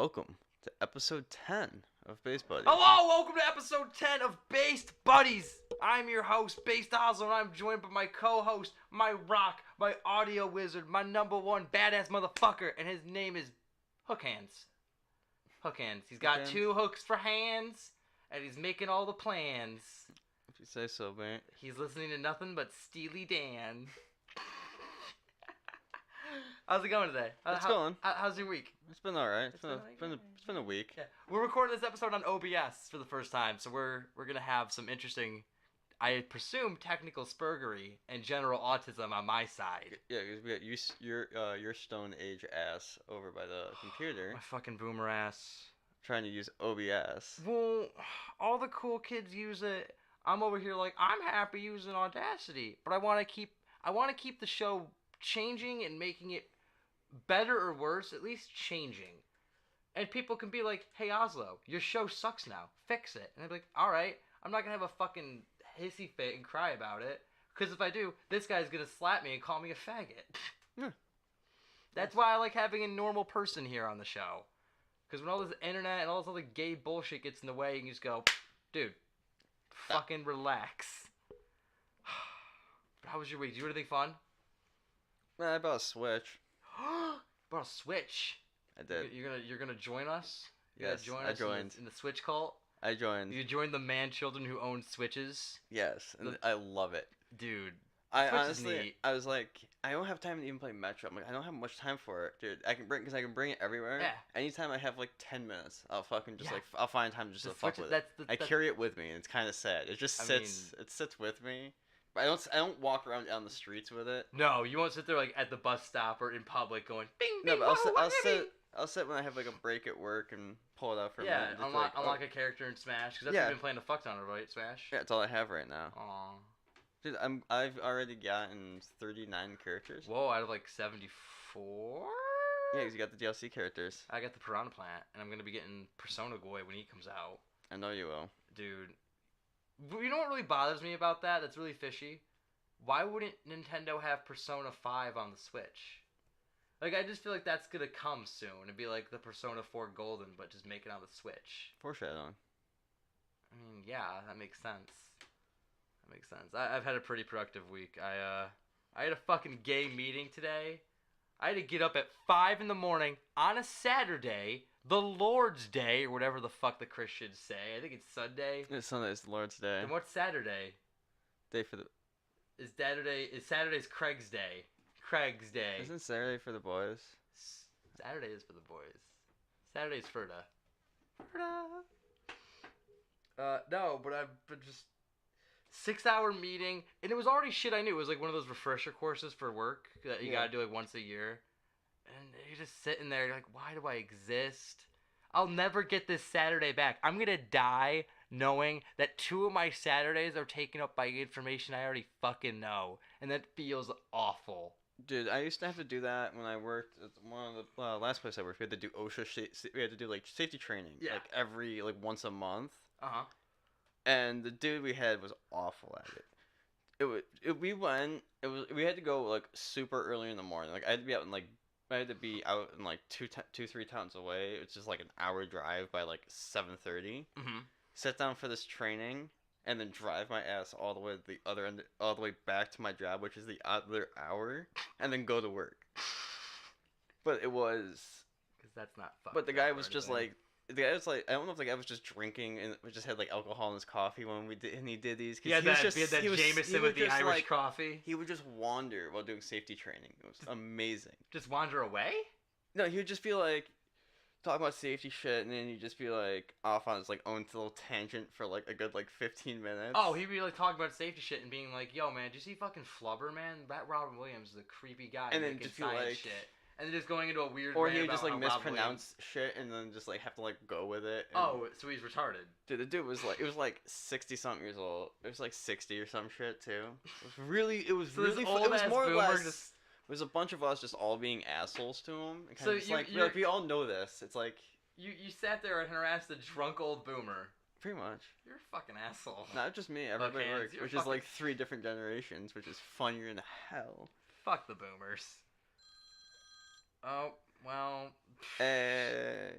Welcome to episode 10 of Base Buddies. Hello, welcome to episode 10 of Based Buddies. I'm your host, Based Oslo, and I'm joined by my co-host, my rock, my audio wizard, my number one badass motherfucker, and his name is Hook Hands. Hook Hands. He's got two hooks for hands, and he's making all the plans. If you say so, mate. He's listening to nothing but Steely Dan. How's it going today? It's going. How's your week? It's been alright. It's been a week. Yeah. We're recording this episode on OBS for the first time, so we're gonna have some interesting, I presume, technical spurgery and general autism on my side. Yeah, because we got your Stone Age ass over by the computer. My fucking boomer ass. Trying to use OBS. Well, all the cool kids use it. I'm over here like, I'm happy using Audacity, but I want to keep the show changing and making it better or worse, at least changing. And people can be like, hey Oslo, your show sucks now, fix it. And I'd be like, alright, I'm not gonna have a fucking hissy fit and cry about it, because if I do, this guy's gonna slap me and call me a faggot. Yeah. That's why I like having a normal person here on the show, because when all this internet and all this other gay bullshit gets in the way, you can just go, dude, fucking relax. How was your week? Did you do anything fun? I bought a Switch. Brought a Switch. I did. You're gonna join us? Yes, I joined. In the Switch cult? I joined. You joined the man-children who own Switches? Yes, and I love it. Dude, I Switch honestly, is neat. I was like, I don't have time to even play Metro. I'm like, I don't have much time for it, dude. I can bring it everywhere. Yeah. Anytime I have like 10 minutes, I'll fucking just Yeah. I'll find time just The to fuck Switch- with it. that's- I carry it with me, and it's kind of sad. It just sits. It sits with me. But I don't walk around down the streets with it. No, you won't sit there like at the bus stop or in public going, bing, No, bing, but whoa, I'll sit when I have like a break at work and pull it out for a Yeah, minute. just unlock a character in Smash, because that's what you've been playing a fuck ton of, right, Smash? Yeah, that's all I have right now. Aw. Dude, I've already gotten 39 characters. Whoa, out of like 74? Yeah, because you got the DLC characters. I got the Piranha Plant, and I'm going to be getting Persona Goy when he comes out. I know you will. Dude, you know what really bothers me about that? That's really fishy? Why wouldn't Nintendo have Persona 5 on the Switch? Like, I just feel like that's gonna come soon. It'd be like the Persona 4 Golden, but just make it on the Switch. Foreshadowing. I mean, yeah, that makes sense. That makes sense. I've had a pretty productive week. I had a fucking gay meeting today. I had to get up at 5 in the morning on a Saturday, the Lord's Day, or whatever the fuck the Christians say. I think it's Sunday. It's Sunday. It's the Lord's Day. And what's Saturday? Day for the. Is Saturday's Craig's Day. Craig's Day. Isn't Saturday for the boys? Saturday is for the boys. Saturday's Ferda. No, but I've been just 6-hour meeting, and it was already shit I knew. It was like one of those refresher courses for work that you gotta do like once a year. And you're just sitting there, you're like, why do I exist? I'll never get this Saturday back. I'm gonna die knowing that 2 of my Saturdays are taken up by information I already fucking know. And that feels awful. Dude, I used to have to do that when I worked at one of the last place I worked. We had to do OSHA. We had to do like safety training, like every once a month. And the dude we had was awful at it. We had to go like super early in the morning. Like I had to be out in like 2-3 towns away. It's just like an hour drive by like 7:30. Sit down for this training, and then drive my ass all the way to the other end, all the way back to my job, which is the other hour, and then go to work. But it was. Because that's not fun. But the guy was just like. The guy was like, I don't know if the guy was just drinking and just had like alcohol in his coffee when he did these. He had that Jameson with the Irish coffee. He would just wander while doing safety training. It was amazing. Just wander away? No, he would just be like talking about safety shit, and then he'd just be like off on his like own little tangent for like a good like 15 minutes. Oh, he'd be like talking about safety shit and being like, "Yo, man, did you see fucking Flubber, man? That Robin Williams is a creepy guy." And then just be like, shit. And then just going into a weird. Or he would just like mispronounce shit and then just like have to like go with it. Oh, so he's retarded. Dude, the dude was like, it was like 60-something years old. It was like 60 or some shit too. It was so really fun. It was more or less. It was a bunch of us just all being assholes to him. And so we all know this. It's like you sat there and harassed a drunk old boomer. Pretty much. You're a fucking asshole. Not just me. Everybody works, which is like 3 different generations, which is funnier than hell. Fuck the boomers. Oh, well. Hey.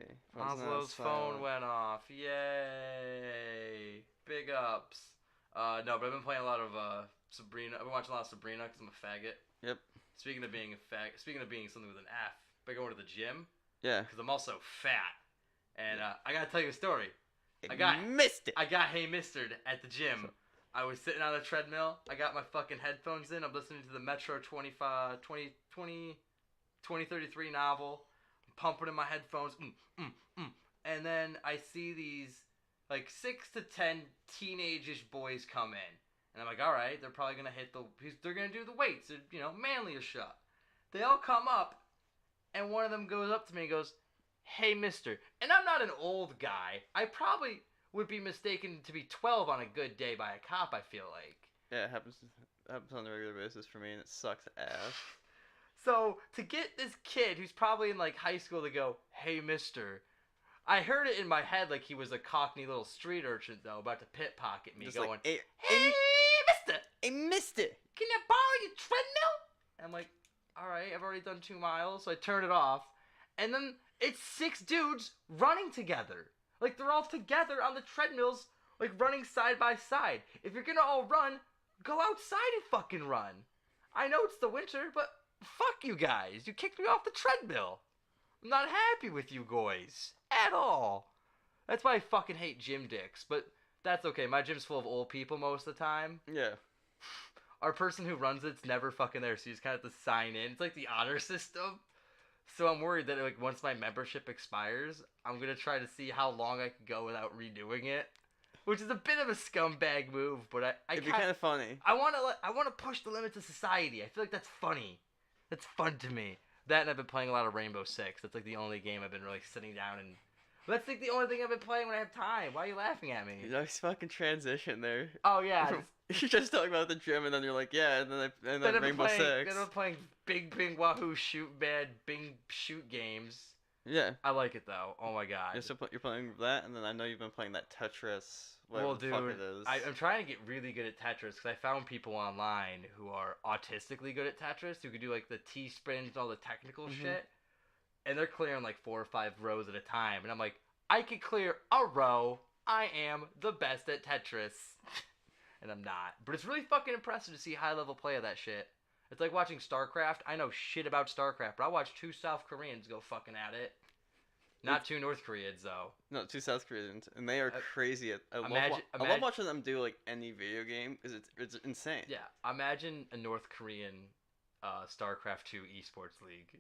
Oslo's phone went off. Yay! Big ups. No, but I've been playing a lot of Sabrina. I've been watching a lot of Sabrina because I'm a faggot. Yep. Speaking of being a faggot, speaking of being something with an F, by going to the gym. Yeah. Because I'm also fat, and I gotta tell you a story. I missed it. I got Hey Mistered at the gym. I was sitting on the treadmill. I got my fucking headphones in. I'm listening to the Metro 2033 novel. I'm pumping in my headphones. And then I see these like 6 to 10 teenage-ish boys come in. And I'm like, all right, they're probably going to they're going to do the weights. They're, manlier shit. They all come up, and one of them goes up to me and goes, "Hey, mister." And I'm not an old guy. I probably would be mistaken to be 12 on a good day by a cop, I feel like. Yeah, it happens on a regular basis for me, and it sucks ass. So, to get this kid who's probably in, like, high school to go, "Hey, mister," I heard it in my head like he was a cockney little street urchin, though, about to pickpocket me, just going, like, "Hey, mister! Hey, mister! Can I borrow your treadmill?" And I'm like, all right, I've already done 2 miles, so I turn it off. And then it's 6 dudes running together. Like, they're all together on the treadmills, like, running side by side. If you're gonna all run, go outside and fucking run. I know it's the winter, but fuck you guys. You kicked me off the treadmill. I'm not happy with you guys. At all. That's why I fucking hate gym dicks, but that's okay. My gym's full of old people most of the time. Yeah. Our person who runs it's never fucking there, so you just kind of have to sign in. It's like the honor system. So I'm worried that like once my membership expires, I'm gonna try to see how long I can go without redoing it, which is a bit of a scumbag move. But it'd be kind of funny. I wanna push the limits of society. I feel like that's funny. That's fun to me. That and I've been playing a lot of Rainbow Six. That's like the only game I've been really sitting down and. That's like the only thing I've been playing when I have time. Why are you laughing at me? Nice fucking transition there. Oh yeah. You're just talking about the gym, and then you're like, yeah, and then Rainbow Six. Then I'm playing Bing Wahoo Shoot Bad Bing Shoot games. Yeah. I like it though. Oh my god. You're playing that, and then I know you've been playing that Tetris. Well, dude, the fuck it is. I'm trying to get really good at Tetris because I found people online who are autistically good at Tetris who can do like the T-spins and all the technical shit. And they're clearing like 4 or 5 rows at a time. And I'm like, I can clear a row. I am the best at Tetris. And I'm not. But it's really fucking impressive to see high-level play of that shit. It's like watching StarCraft. I know shit about StarCraft, but I watched 2 South Koreans go fucking at it. Not 2 North Koreans, though. No, 2 South Koreans. And they are crazy at... I love watching them do, like, any video game, because it's insane. Yeah. Imagine a North Korean StarCraft 2 esports league.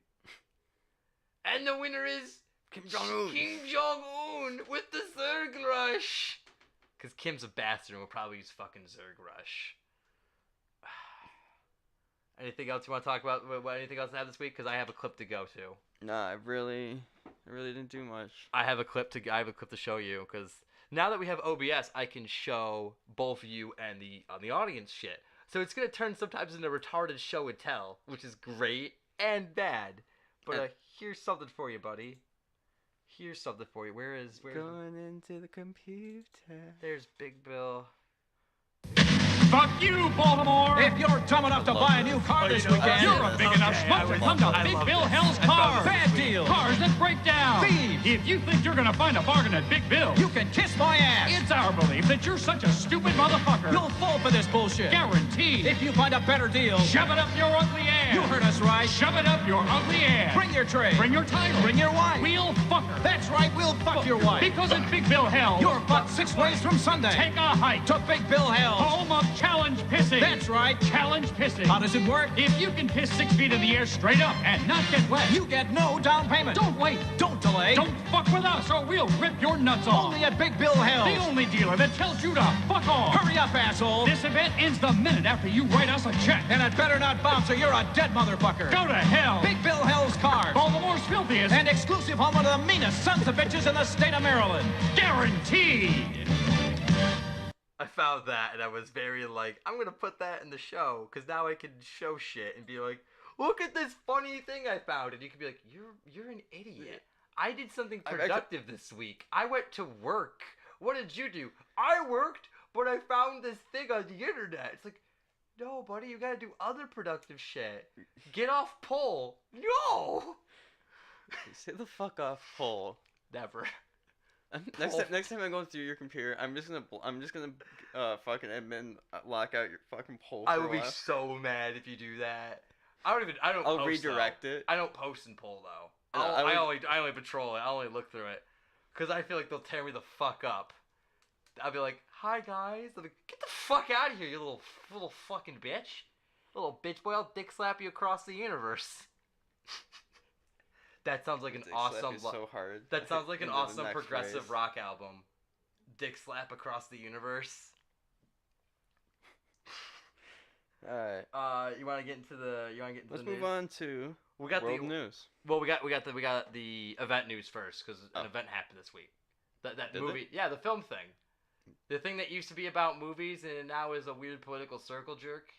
And the winner is Kim Jong-un. Kim Jong-un with the Zerg Rush. Because Kim's a bastard and will probably use fucking Zerg Rush. Anything else you want to talk about? Anything else to have this week? Because I have a clip to go to. Nah, I really didn't do much. I have a clip to show you because now that we have OBS, I can show both you and the audience shit. So it's gonna turn sometimes into retarded show and tell, which is great and bad. But here's something for you, buddy. Here's something for you. Where's going into the computer? There's Big Bill. Fuck you, Baltimore! If you're dumb enough to buy a new car this weekend, You're a big enough smuck to come to Big Bill Hell's Cars. Bad deal. Cars that break down. Thieves. If you think you're gonna find a bargain at Big Bill, you can kiss my ass. it's our belief that you're such a stupid motherfucker. You'll fall for this bullshit. Guaranteed. If you find a better deal, Shove it up your ugly ass. you heard us right. Shove it up your ugly ass. Bring your tray. Bring your title. Bring your wife. We'll fuck her. That's right, we'll fuck your wife. Because at Big Bill Hell, You're but 6 ways from Sunday. take a hike to Big Bill Hell. home of challenge pissing. That's right. Challenge pissing. How does it work? If you can piss 6 feet in the air straight up and not get wet, You get no down payment. don't wait. Don't delay. Don't fuck with us or we'll rip your nuts off. Only at Big Bill Hell. The only dealer that tells you to fuck off. Hurry up, asshole. This event ends the minute after you write us a check. And it better not bounce or you're a dead motherfucker. Go to hell. Big Bill Hell's Cars. Baltimore's filthiest. And exclusive home of the meanest sons of bitches in the state of Maryland. Guaranteed. I found that and I was very like, I'm gonna put that in the show because now I can show shit and be like, look at this funny thing I found, and you can be like, you're an idiot. I did something productive this week. I went to work. What did you do? I worked, but I found this thing on the internet. It's like, no, buddy, you gotta do other productive shit. Get off poll. No. Say the fuck off, Paul. Never. Next time I go through your computer, I'm just gonna fucking admin lock out your fucking poll. I would be so mad if you do that. I don't. I'll post, redirect though. it. I don't post and poll though. I only patrol it. I only look through it, cause I feel like they'll tear me the fuck up. I'll be like, "Hi guys," they'll be, "Get the fuck out of here, you little fucking bitch, little bitch boy! I'll dick slap you across the universe." That sounds like an awesome. So hard. That sounds like an awesome progressive rock album. Dick slap across the universe. All right. You want to get into the? Let's the move news? on to world news. Well, we got the event news first because an event happened this week. That movie, yeah, the film thing, the thing that used to be about movies and now is a weird political circle jerk.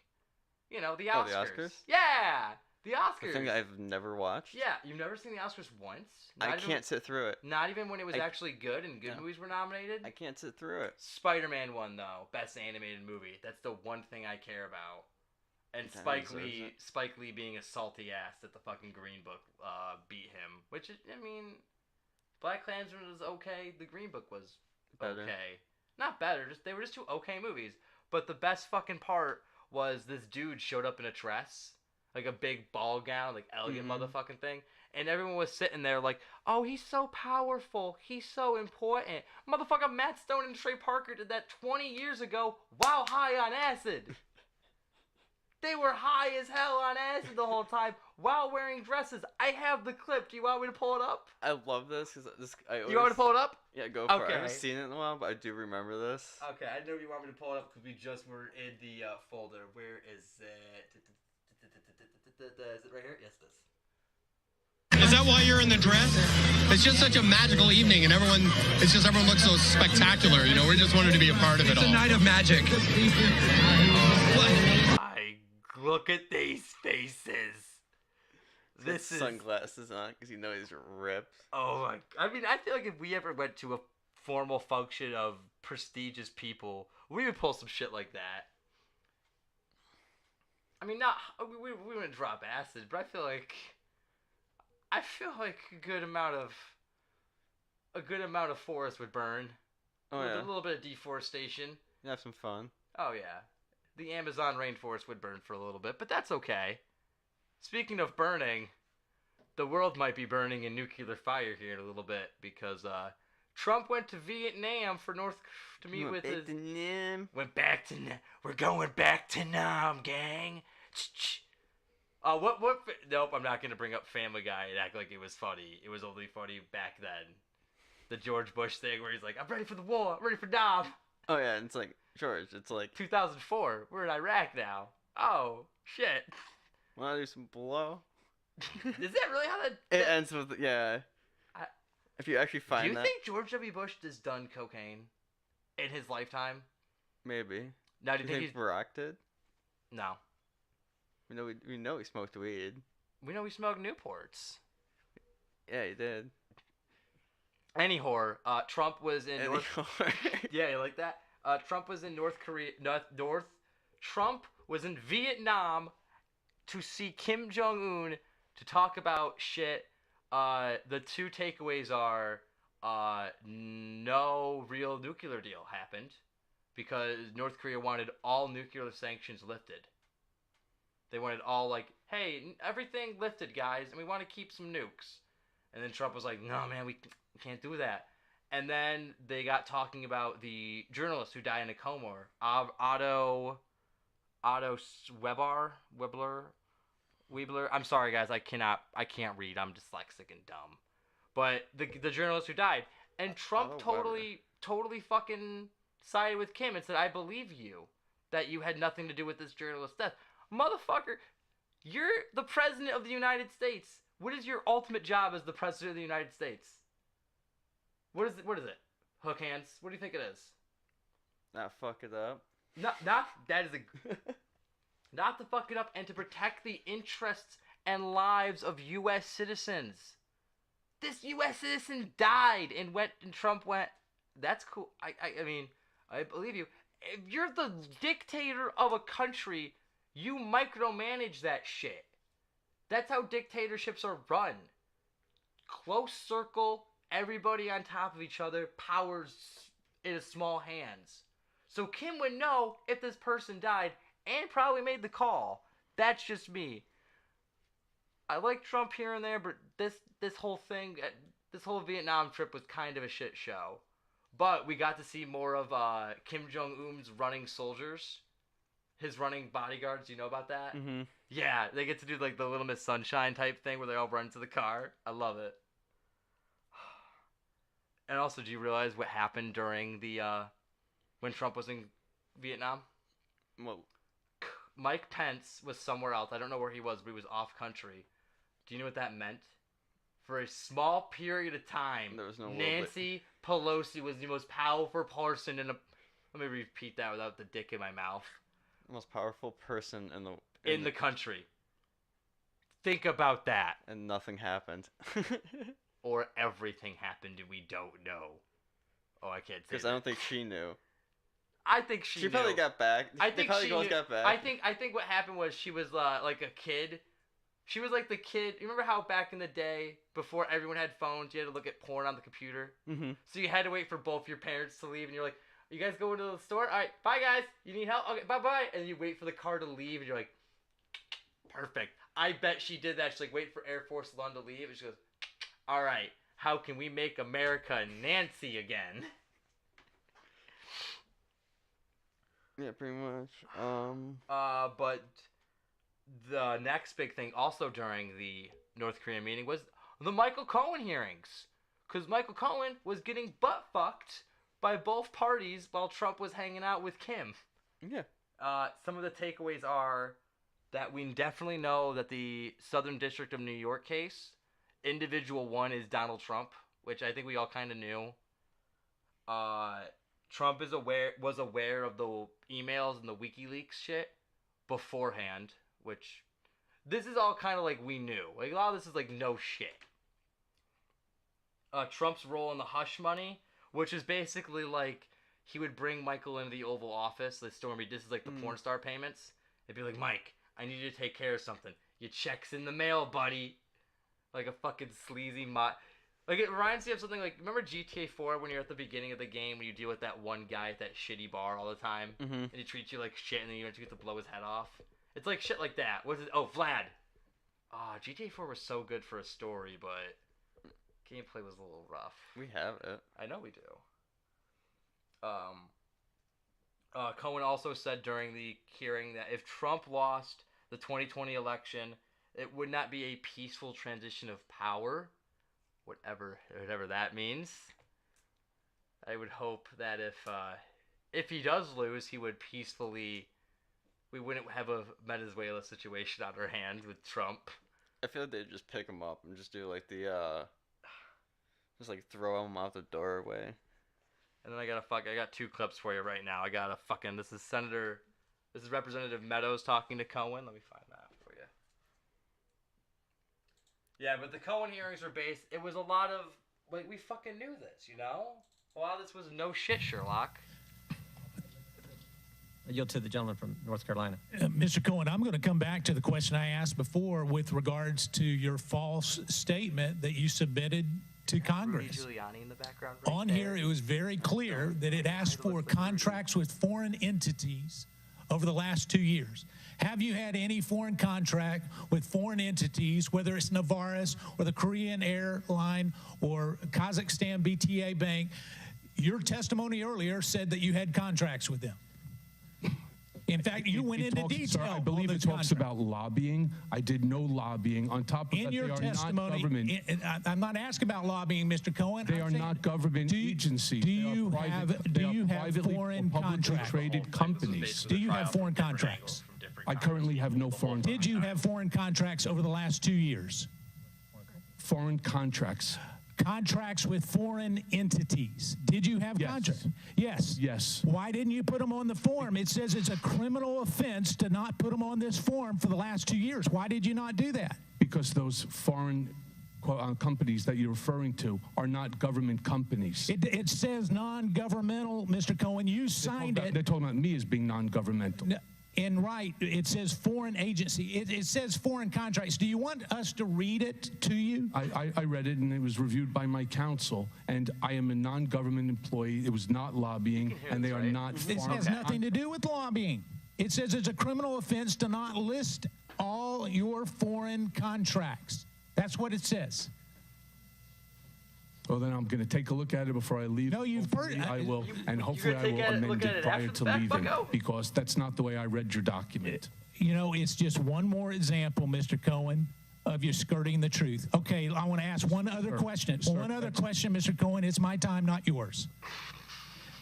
You know, the Oscars. Oh, the Oscars? Yeah. The Oscars. A thing I've never watched. Yeah, you've never seen the Oscars once? I can't sit through it. Not even when it was actually good and good movies were nominated? I can't sit through it. Spider-Man won, though. Best animated movie. That's the one thing I care about. And Spike Lee being a salty ass that the fucking Green Book beat him. Which, I mean, Black Klansman was okay. The Green Book was okay. Not better. They were just two okay movies. But the best fucking part was this dude showed up in a dress. Like a big ball gown, like elegant motherfucking thing. And everyone was sitting there like, oh, he's so powerful. He's so important. Motherfucker, Matt Stone and Trey Parker did that 20 years ago while high on acid. They were high as hell on acid the whole time while wearing dresses. I have the clip. Do you want me to pull it up? I love this because You want me to pull it up? Yeah, go for it. I haven't seen it in a while, but I do remember this. Okay, I know you want me to pull it up because we just were in the folder. Where is it? Is it right here? Yes, it is. Is that why you're in the dress? It's just such a magical evening, and everyone looks so spectacular. You know, we just wanted to be a part of it all. It's a night of magic. Look at these faces. This is sunglasses on because you know he's ripped. Oh my! I mean, I feel like if we ever went to a formal function of prestigious people, we would pull some shit like that. I mean, we wouldn't drop acid, but I feel like a good amount of forest would burn. Oh yeah. A little bit of deforestation. You have some fun. Oh yeah. The Amazon rainforest would burn for a little bit, but that's okay. Speaking of burning, the world might be burning in nuclear fire here in a little bit because Trump went to Vietnam to meet with his. Went back to Nam. We're going back to Nam, gang. What? Nope, I'm not gonna bring up Family Guy and act like it was funny. It was only funny back then. The George Bush thing where he's like, "I'm ready for the war. I'm ready for Nam." Oh yeah, it's like George. It's like 2004. We're in Iraq now. Oh shit. Wanna do some blow? Is that really how that? It ends with if you actually find that. Do you think George W. Bush has done cocaine in his lifetime? Maybe. Now, do you think Barack did? No. We know he smoked weed. We know he smoked Newports. Yeah, he did. Anyhow, Trump was in Yeah, you like that? Trump was in North Korea. Trump was in Vietnam to see Kim Jong-un to talk about shit. The two takeaways are no real nuclear deal happened because North Korea wanted all nuclear sanctions lifted. They wanted all like, hey, everything lifted, guys, and we want to keep some nukes. And then Trump was like, no, man, we can't do that. And then they got talking about the journalist who died in a coma, Otto Weebler. I'm sorry, guys, I can't read. I'm dyslexic and dumb. But the journalist who died, and Trump totally fucking sided with Kim and said, I believe you that you had nothing to do with this journalist's death. Motherfucker, you're the president of the United States. What is your ultimate job as the president of the United States? What is it? Hook hands? What do you think it is? Not fuck it up. Not to fuck it up and to protect the interests and lives of U.S. citizens. This U.S. citizen died and Trump went, that's cool. I mean, I believe you. If you're the dictator of a country, you micromanage that shit. That's how dictatorships are run. Close circle, everybody on top of each other, powers in small hands. So Kim would know if this person died and probably made the call. That's just me. I like Trump here and there, but this whole thing, this whole Vietnam trip was kind of a shit show. But we got to see more of Kim Jong-un's running soldiers. His running bodyguards, you know about that? Mm-hmm. Yeah, they get to do like the Little Miss Sunshine type thing where they all run to the car. I love it. And also, do you realize what happened during the when Trump was in Vietnam? Well, Mike Pence was somewhere else. I don't know where he was, but he was off country. Do you know what that meant? For a small period of time, there was no Nancy Pelosi was the most powerful person in a... Let me repeat that without the dick in my mouth. The most powerful person in the country. Think about that. And nothing happened. Or everything happened and we don't know. Oh, I can't say because I don't think she knew. I think she knew. Probably got back. I think probably she got back. I think what happened was she was like a kid. She was like the kid. You remember how back in the day, before everyone had phones, you had to look at porn on the computer? Mm-hmm. So you had to wait for both your parents to leave, and you're like, you guys going to the store? All right, bye guys. You need help? Okay, bye-bye. And you wait for the car to leave, and you're like, perfect. I bet she did that. She's like, wait for Air Force One to leave, and she goes, all right, how can we make America Nancy again? Yeah, pretty much. But the next big thing also during the North Korean meeting was the Michael Cohen hearings. Because Michael Cohen was getting butt-fucked by both parties while Trump was hanging out with Kim. Yeah. Some of the takeaways are that we definitely know that the Southern District of New York case, individual one is Donald Trump, which I think we all kind of knew. Trump was aware of the emails and the WikiLeaks shit beforehand, which this is all kind of like we knew. Like a lot of this is like no shit. Trump's role in the hush money, which is basically like he would bring Michael into the Oval Office. This is like the porn star payments. They'd be like, Mike, I need you to take care of something. Your check's in the mail, buddy. Like a fucking sleazy Like, it reminds me of something like, remember GTA 4 when you're at the beginning of the game when you deal with that one guy at that shitty bar all the time? Mm-hmm. And he treats you like shit and then you get to blow his head off? It's like shit like that. What is it? Oh, Vlad. GTA 4 was so good for a story, but gameplay was a little rough. We have it. I know we do. Cohen also said during the hearing that if Trump lost the 2020 election, it would not be a peaceful transition of power. Whatever that means. I would hope that if he does lose, he would peacefully. We wouldn't have a Venezuela situation on our hands with Trump. I feel like they'd just pick him up and just do like just like throw him out the doorway. And then I got two clips for you right now. This is Representative Meadows talking to Cohen. Let me find that for you. Yeah, but the Cohen hearings were it was a lot of, like, we fucking knew this, you know? A lot of this was no shit, Sherlock. I yield to the gentleman from North Carolina. Mr. Cohen, I'm going to come back to the question I asked before with regards to your false statement that you submitted to Congress. Rudy Giuliani in the background. On here, it was very clear that it asked for contracts with foreign entities over the last 2 years. Have you had any foreign contract with foreign entities, whether it's Novartis or the Korean Airline or Kazakhstan BTA Bank? Your testimony earlier said that you had contracts with them. In fact, you went into detail. Sir, I believe it talks about lobbying. I did no lobbying. On top of that, they are not government. I'm not asking about lobbying, Mr. Cohen. They are not government agencies. Do you have foreign contracts? Traded companies. Do you have foreign contracts? I currently have no foreign. Did you have foreign contracts over the last 2 years? Foreign contracts. Contracts with foreign entities. Did you have contracts? Yes. Yes. Why didn't you put them on the form? It says it's a criminal offense to not put them on this form for the last 2 years. Why did you not do that? Because those foreign companies that you're referring to are not government companies. It says non-governmental, Mr. Cohen. You signed it. They're talking about me as being non-governmental. And right, it says foreign agency. It says foreign contracts. Do you want us to read it to you? I read it, and it was reviewed by my counsel, and I am a non-government employee. It was not lobbying, and they are not This has nothing to do with lobbying. It says it's a criminal offense to not list all your foreign contracts. That's what it says. Well, then I'm going to take a look at it before I leave. No, you've heard it. I will, and hopefully I will amend it prior to leaving, because that's not the way I read your document. You know, it's just one more example, Mr. Cohen, of you skirting the truth. Okay, I want to ask one other question. One other question, Mr. Cohen. It's my time, not yours.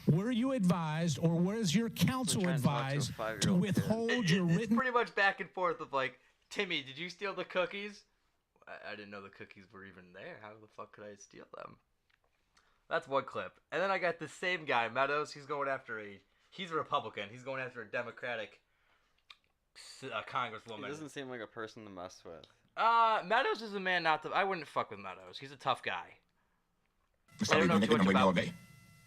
Were you advised, or was your counsel advised to withhold your written... It's pretty much back and forth of like, Timmy, did you steal the cookies? I didn't know the cookies were even there. How the fuck could I steal them? That's one clip. And then I got the same guy, Meadows. He's going after he's a Republican. He's going after a Democratic congresswoman. He doesn't seem like a person to mess with. Meadows is a man not to... I wouldn't fuck with Meadows. He's a tough guy. Mr. Lee, you're making all day.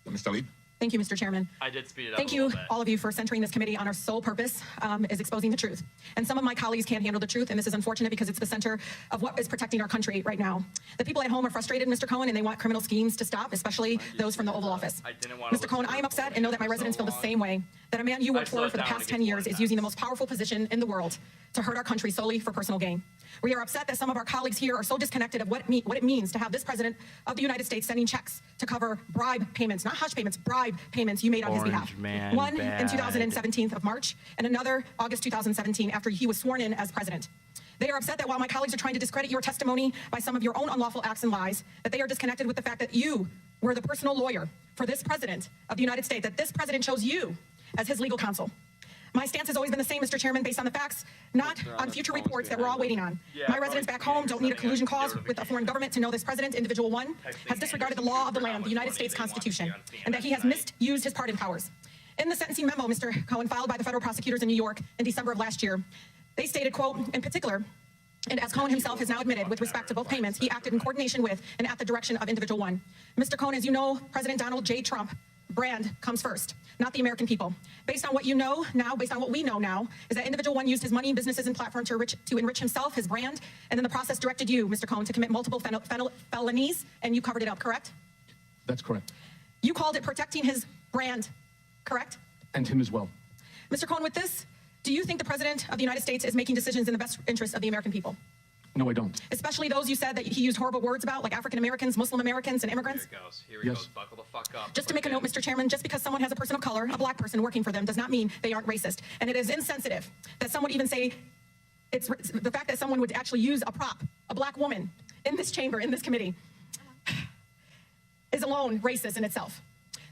Mr. Lee? Thank you, Mr. Chairman. I did speed it up. Thank you, all of you, for centering this committee on our sole purpose is exposing the truth. And some of my colleagues can't handle the truth, and this is unfortunate because it's the center of what is protecting our country right now. The people at home are frustrated, Mr. Cohen, and they want criminal schemes to stop, especially those from the Oval Office. Mr. Cohen, I am upset and know that my residents feel the same way, that a man you worked for the past 10 years is using the most powerful position in the world to hurt our country solely for personal gain. We are upset that some of our colleagues here are so disconnected of what it means to have this president of the United States sending checks to cover bribe payments, not hush payments, bribe payments you made on his behalf. One in 2017 of March, and another August 2017 after he was sworn in as president. They are upset that while my colleagues are trying to discredit your testimony by some of your own unlawful acts and lies, that they are disconnected with the fact that you were the personal lawyer for this president of the United States, that this president chose you as his legal counsel. My stance has always been the same, Mr. Chairman, based on the facts, not on future reports that we're all waiting on. My residents back home don't need a collusion clause with a foreign government to know this president, individual one, has disregarded the law of the land, the United States Constitution, and that he has misused his pardon powers. In the sentencing memo, Mr. Cohen, filed by the federal prosecutors in New York in December of last year, they stated, quote, in particular, and as Cohen himself has now admitted with respect to both payments, he acted in coordination with and at the direction of individual one. Mr. Cohen, as you know, President Donald J. Trump brand comes first, not the American people. Based on what you know now, based on what we know now, is that individual one used his money, businesses, and platform to enrich himself, his brand, and in the process directed you, Mr. Cohen, to commit multiple felonies, and you covered it up, correct? That's correct. You called it protecting his brand, correct? And him as well. Mr. Cohen, with this, do you think the President of the United States is making decisions in the best interest of the American people? No, I don't. Especially those you said that he used horrible words about, like African Americans, Muslim Americans, and immigrants? Here he goes. Buckle the fuck up. Just to make a note, Mr. Chairman, just because someone has a person of color, a black person working for them, does not mean they aren't racist. And it is insensitive that someone would even say, it's the fact that someone would actually use a prop, a black woman, in this chamber, in this committee, is alone racist in itself.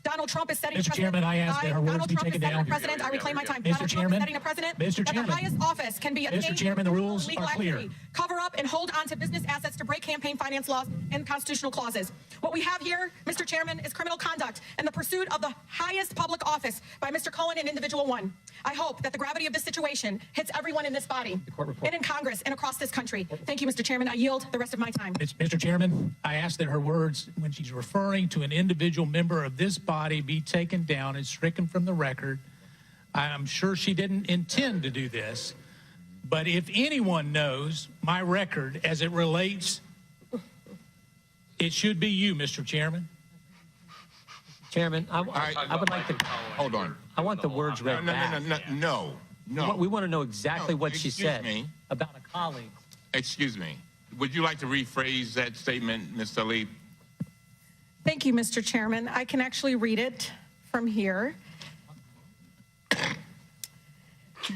Donald Trump is setting a precedent. Mr. Chairman, I ask that her words be taken down. I reclaim my time. Mr. Chairman, setting a precedent Mr. that Chairman, the highest office can be Mr. Chairman, the rules are clear. Cover up and hold on to business assets to break campaign finance laws and constitutional clauses. What we have here, Mr. Chairman, is criminal conduct and the pursuit of the highest public office by Mr. Cohen and individual one. I hope that the gravity of this situation hits everyone in this body and in Congress and across this country. Thank you, Mr. Chairman. I yield the rest of my time. Mr. Chairman, I ask that her words, when she's referring to an individual member of this body, be taken down and stricken from the record. I'm sure she didn't intend to do this, but if anyone knows my record as it relates, it should be you, Mr. Chairman. Chairman, I would like to... Hold on. I want the words read back. No. We want to know exactly what she said about a colleague. Excuse me. Would you like to rephrase that statement, Mr. Lee? Thank you, Mr. Chairman. I can actually read it from here.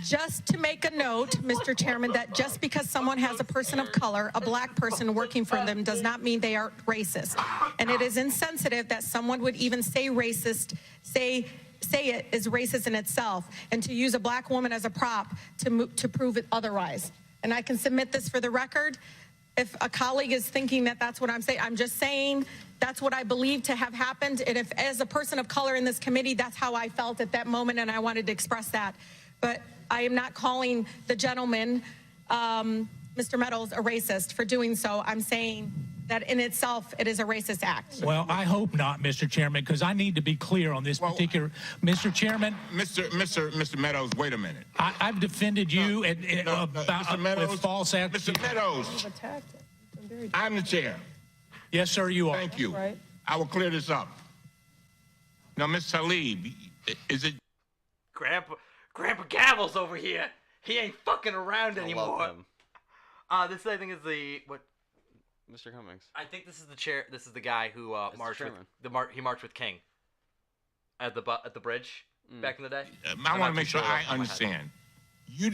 Just to make a note, Mr. Chairman, that just because someone has a person of color, a black person working for them, does not mean they are racist. And it is insensitive that someone would even say racist, say it is racist in itself, and to use a black woman as a prop to prove it otherwise. And I can submit this for the record. If a colleague is thinking that that's what I'm saying, I'm just saying that's what I believe to have happened. And if, as a person of color in this committee, that's how I felt at that moment, and I wanted to express that. But I am not calling the gentleman, Mr. Meadows, a racist for doing so. I'm saying that in itself it is a racist act. Well, I hope not, Mr. Chairman, because I need to be clear on this particular. Mr. Chairman. Mr. Meadows, wait a minute. I've defended you Mr. Meadows, with false accusations. Mr. Meadows, I'm the chair. Yes, sir, you are. Thank you. Right. I will clear this up. Now, Ms. Talib, is it... Grandpa Gavel's over here. He ain't fucking around anymore. Love him. This I think is what. Mr. Cummings. I think this is the chair. This is the guy who marched with he marched with King at the bridge back in the day. I want to make sure I understand. You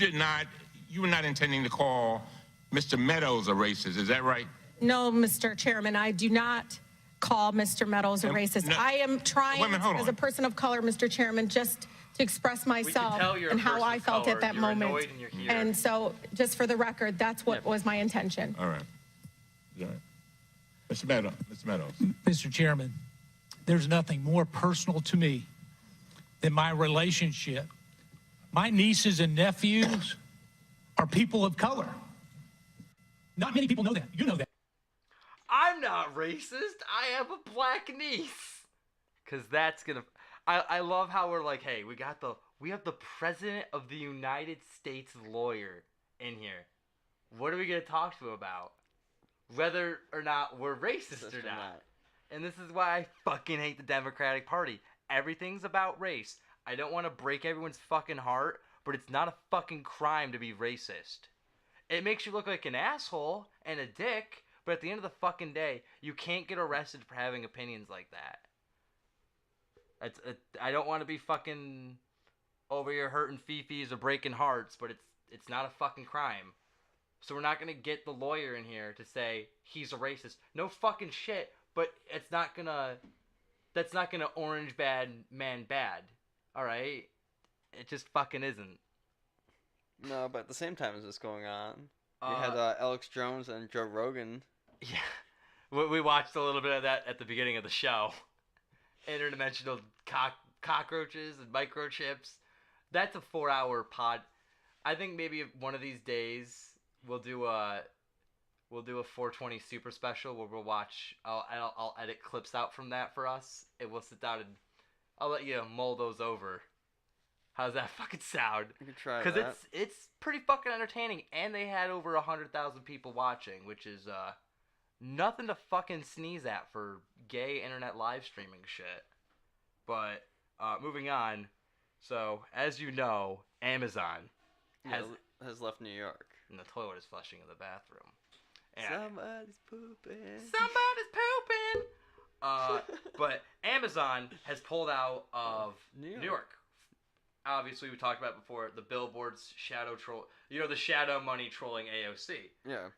were not intending to call Mr. Meadows a racist. Is that right? No, Mr. Chairman, I do not call Mr. Meadows a racist. No, I am trying, as a person of color, Mr. Chairman, just to express myself and how I felt at that moment. And so, just for the record, that's what was my intention. All right. All right. Mr. Meadows. Mr. Chairman, there's nothing more personal to me than my relationship. My nieces and nephews are people of color. Not many people know that. You know that. I'm not racist. I have a black niece. Cause that's gonna. I love how we're like, hey, we have the president of the United States lawyer in here. What are we gonna talk to him about? Whether or not we're racist or not. And this is why I fucking hate the Democratic Party. Everything's about race. I don't want to break everyone's fucking heart, but it's not a fucking crime to be racist. It makes you look like an asshole and a dick, but at the end of the fucking day, you can't get arrested for having opinions like that. I don't want to be fucking over here hurting fifis or breaking hearts, but it's not a fucking crime. So we're not going to get the lawyer in here to say he's a racist. No fucking shit, but that's not going to orange bad man bad. All right? It just fucking isn't. No, but at the same time as this going on, you had Alex Jones and Joe Rogan. Yeah. We watched a little bit of that at the beginning of the show. Interdimensional cockroaches and microchips. That's a 4-hour pod. I think maybe one of these days we'll do a 420 super special where we'll watch. I'll edit clips out from that for us, and we'll sit down and I'll let you mull those over. How's that fucking sound? You can try that. Because it's pretty fucking entertaining, and they had over 100,000 people watching, which is nothing to fucking sneeze at for gay internet live streaming shit. But moving on. So as you know, Amazon has left New York. And the toilet is flushing in the bathroom. And Somebody's pooping. But Amazon has pulled out of New York. Obviously, we talked about before the billboards shadow troll. You know, the shadow money trolling AOC. Yeah.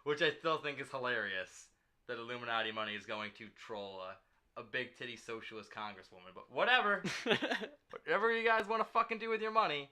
Which I still think is hilarious that Illuminati money is going to troll a big titty socialist congresswoman. But whatever. Whatever you guys want to fucking do with your money.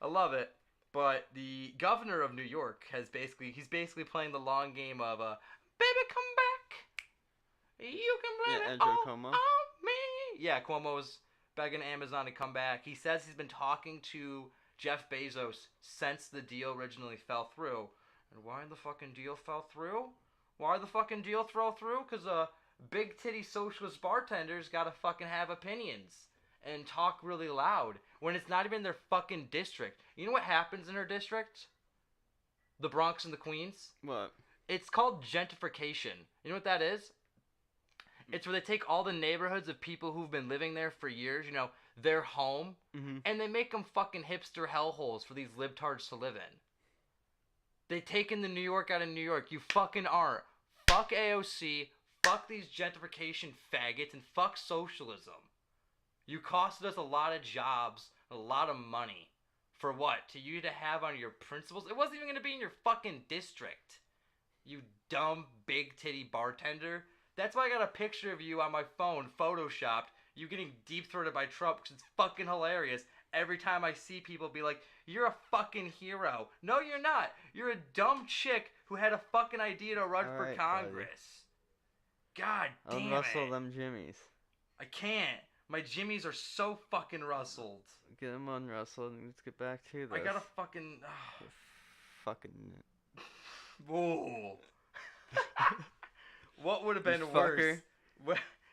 I love it. But the governor of New York he's basically playing the long game of baby come back. You can blame it all on me. Yeah, Cuomo's begging Amazon to come back. He says he's been talking to Jeff Bezos since the deal originally fell through. And why the fucking deal fell through? Why the fucking deal fell through? Because big titty socialist bartenders gotta fucking have opinions and talk really loud when it's not even their fucking district. You know what happens in her district? The Bronx and the Queens? What? It's called gentrification. You know what that is? It's where they take all the neighborhoods of people who've been living there for years, you know, their home, and they make them fucking hipster hellholes for these libtards to live in. They taken the New York out of New York. You fucking aren't. Fuck AOC, fuck these gentrification faggots, and fuck socialism. You costed us a lot of jobs, a lot of money. For what? To you to have on your principles? It wasn't even going to be in your fucking district. You dumb big titty bartender. That's why I got a picture of you on my phone, photoshopped, you getting deep-throated by Trump, because it's fucking hilarious. Every time I see people be like, you're a fucking hero. No, you're not. You're a dumb chick who had a fucking idea to run for Congress. Buddy. God damn it. I'll rustle them jimmies. I can't. My jimmies are so fucking rustled. Get them unrustled and let's get back to this. I gotta fucking... Fucking... Whoa. What would have been worse?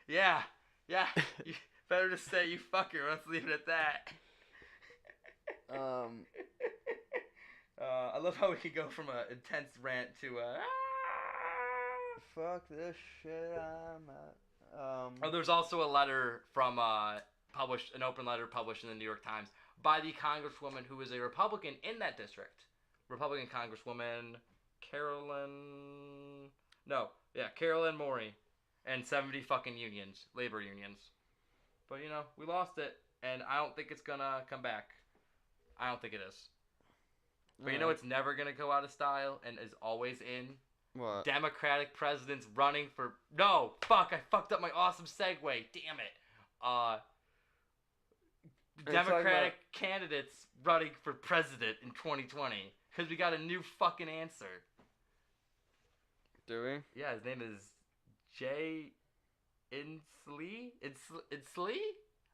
Yeah. You better just say you fucker. Let's leave it at that. I love how we could go from an intense rant to fuck this shit. there's also a letter from an open letter published in the New York Times by the congresswoman who is a Republican in that district. Republican Congresswoman Carolyn Maury, and 70 fucking labor unions. But we lost it, and I don't think it's gonna come back. I don't think it is. But it's never gonna go out of style and is always in. What? Democratic presidents running for... No! Fuck! I fucked up my awesome segue. Damn it. Democratic candidates running for president in 2020. Because we got a new fucking answer. Do we? Yeah, his name is Jay Inslee? Inslee?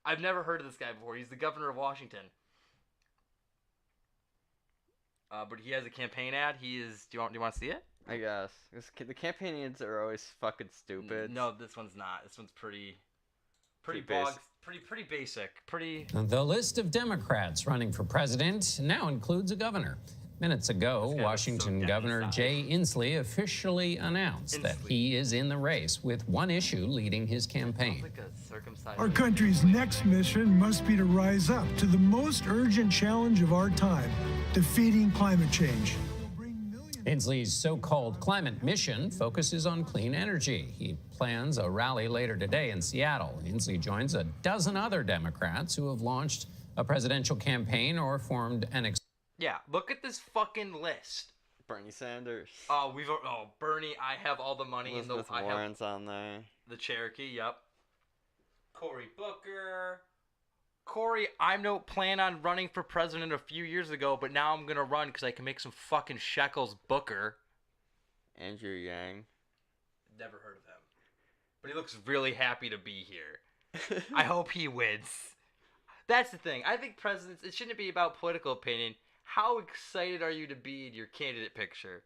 I've never heard of this guy before. He's the governor of Washington. But he has a campaign ad. Do you want to see it? I guess. The campaign ads are always fucking stupid. No, this one's not. This one's pretty basic. The list of Democrats running for president now includes a governor. Minutes ago, Washington Governor Jay Inslee officially announced that he is in the race with one issue leading his campaign. Our country's next mission must be to rise up to the most urgent challenge of our time, defeating climate change. Inslee's so-called climate mission focuses on clean energy. He plans a rally later today in Seattle. Inslee joins a dozen other Democrats who have launched a presidential campaign or formed an... Yeah, look at this fucking list. Bernie Sanders. Bernie, I have all the money in the... Elizabeth Warren's on there. The Cherokee, yep. Cory Booker. Cory, I plan on running for president a few years ago, but now I'm going to run because I can make some fucking shekels. Booker. Andrew Yang. Never heard of him. But he looks really happy to be here. I hope he wins. That's the thing. I think presidents, it shouldn't be about political opinion. How excited are you to be in your candidate picture?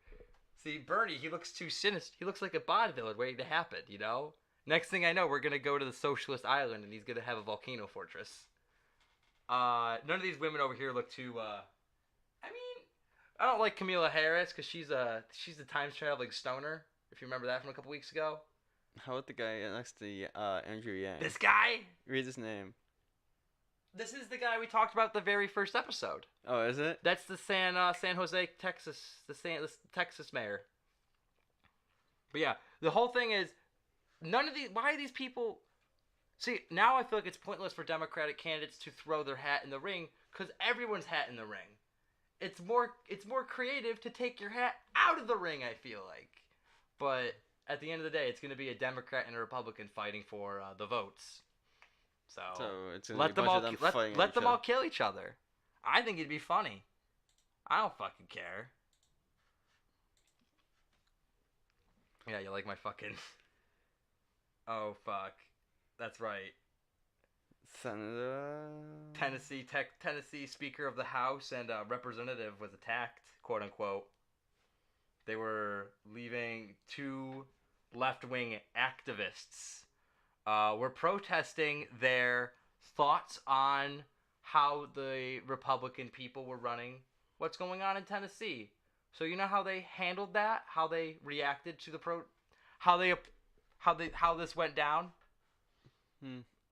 See, Bernie, he looks too sinister. He looks like a Bond villain waiting to happen, Next thing I know, we're going to go to the socialist island and he's going to have a volcano fortress. None of these women over here look too, I don't like Kamala Harris because she's the time traveling stoner, if you remember that from a couple weeks ago. How about the guy next to Andrew Yang? This guy? Read his name. This is the guy we talked about the very first episode. Oh, is it? That's the San Jose, Texas, the Texas mayor. But yeah, the whole thing is, why are these people... See, now I feel like it's pointless for Democratic candidates to throw their hat in the ring because everyone's hat in the ring. It's more creative to take your hat out of the ring, I feel like. But at the end of the day, it's going to be a Democrat and a Republican fighting for the votes. So it's let them all kill each other. I think it'd be funny. I don't fucking care. Yeah, you like my fucking... Oh, fuck. That's right. Senator... Tennessee Speaker of the House and representative was attacked, quote unquote. They were leaving two left-wing activists. Were protesting their thoughts on how the Republican people were running. What's going on in Tennessee? So you know how they handled that? How they reacted to the how this went down?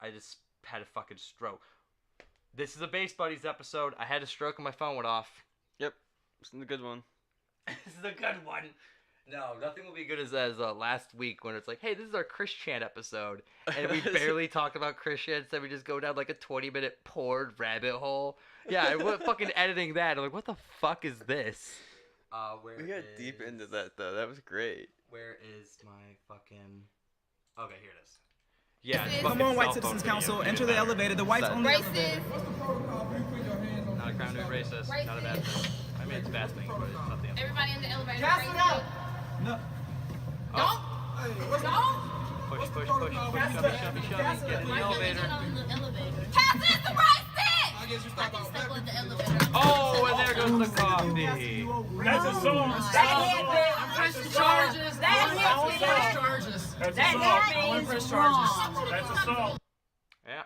I just had a fucking stroke. This is a Base Buddies episode. I had a stroke and my phone went off. Yep. This is a good one. This is a good one. No, nothing will be good as last week when it's like, hey, this is our Chris Chan episode. And we barely talk about Chris Chan, so we just go down like a 20-minute poured rabbit hole. Yeah, I was fucking editing that. I'm like, what the fuck is this? We got deep into that, though. That was great. Where is my fucking... Okay, here it is. Yeah, come on, White Citizens Council. Enter the elevator. The whites on the elevator. Not a crime to be racist. Not a bad thing. I mean, it's a bad thing, but it's not the end. Everybody in the elevator. Pass it out. No. Don't. Push. Shove. Get in the elevator. Pass it the right thing. I guess you step on the elevator. Oh, and there goes the coffee. That's a song. press the charges. That hits me. Press charges. That's assault. Press charges. That's assault. Yeah.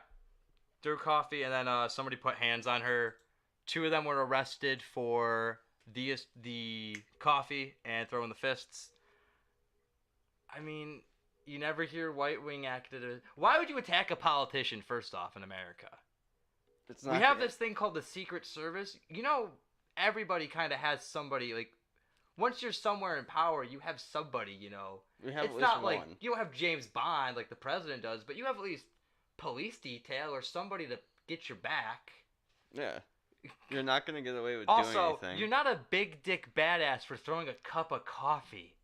Threw coffee, and then somebody put hands on her. 2 of them were arrested for the coffee and throwing the fists. I mean, you never hear White Wing activists. Why would you attack a politician, first off, in America? We have this thing called the Secret Service. You know, everybody kind of has somebody, like, once you're somewhere in power, you have somebody, you know. It's not like you don't have James Bond like the president does, but you have at least police detail or somebody to get your back. Yeah. You're not going to get away with doing anything. Also, you're not a big dick badass for throwing a cup of coffee.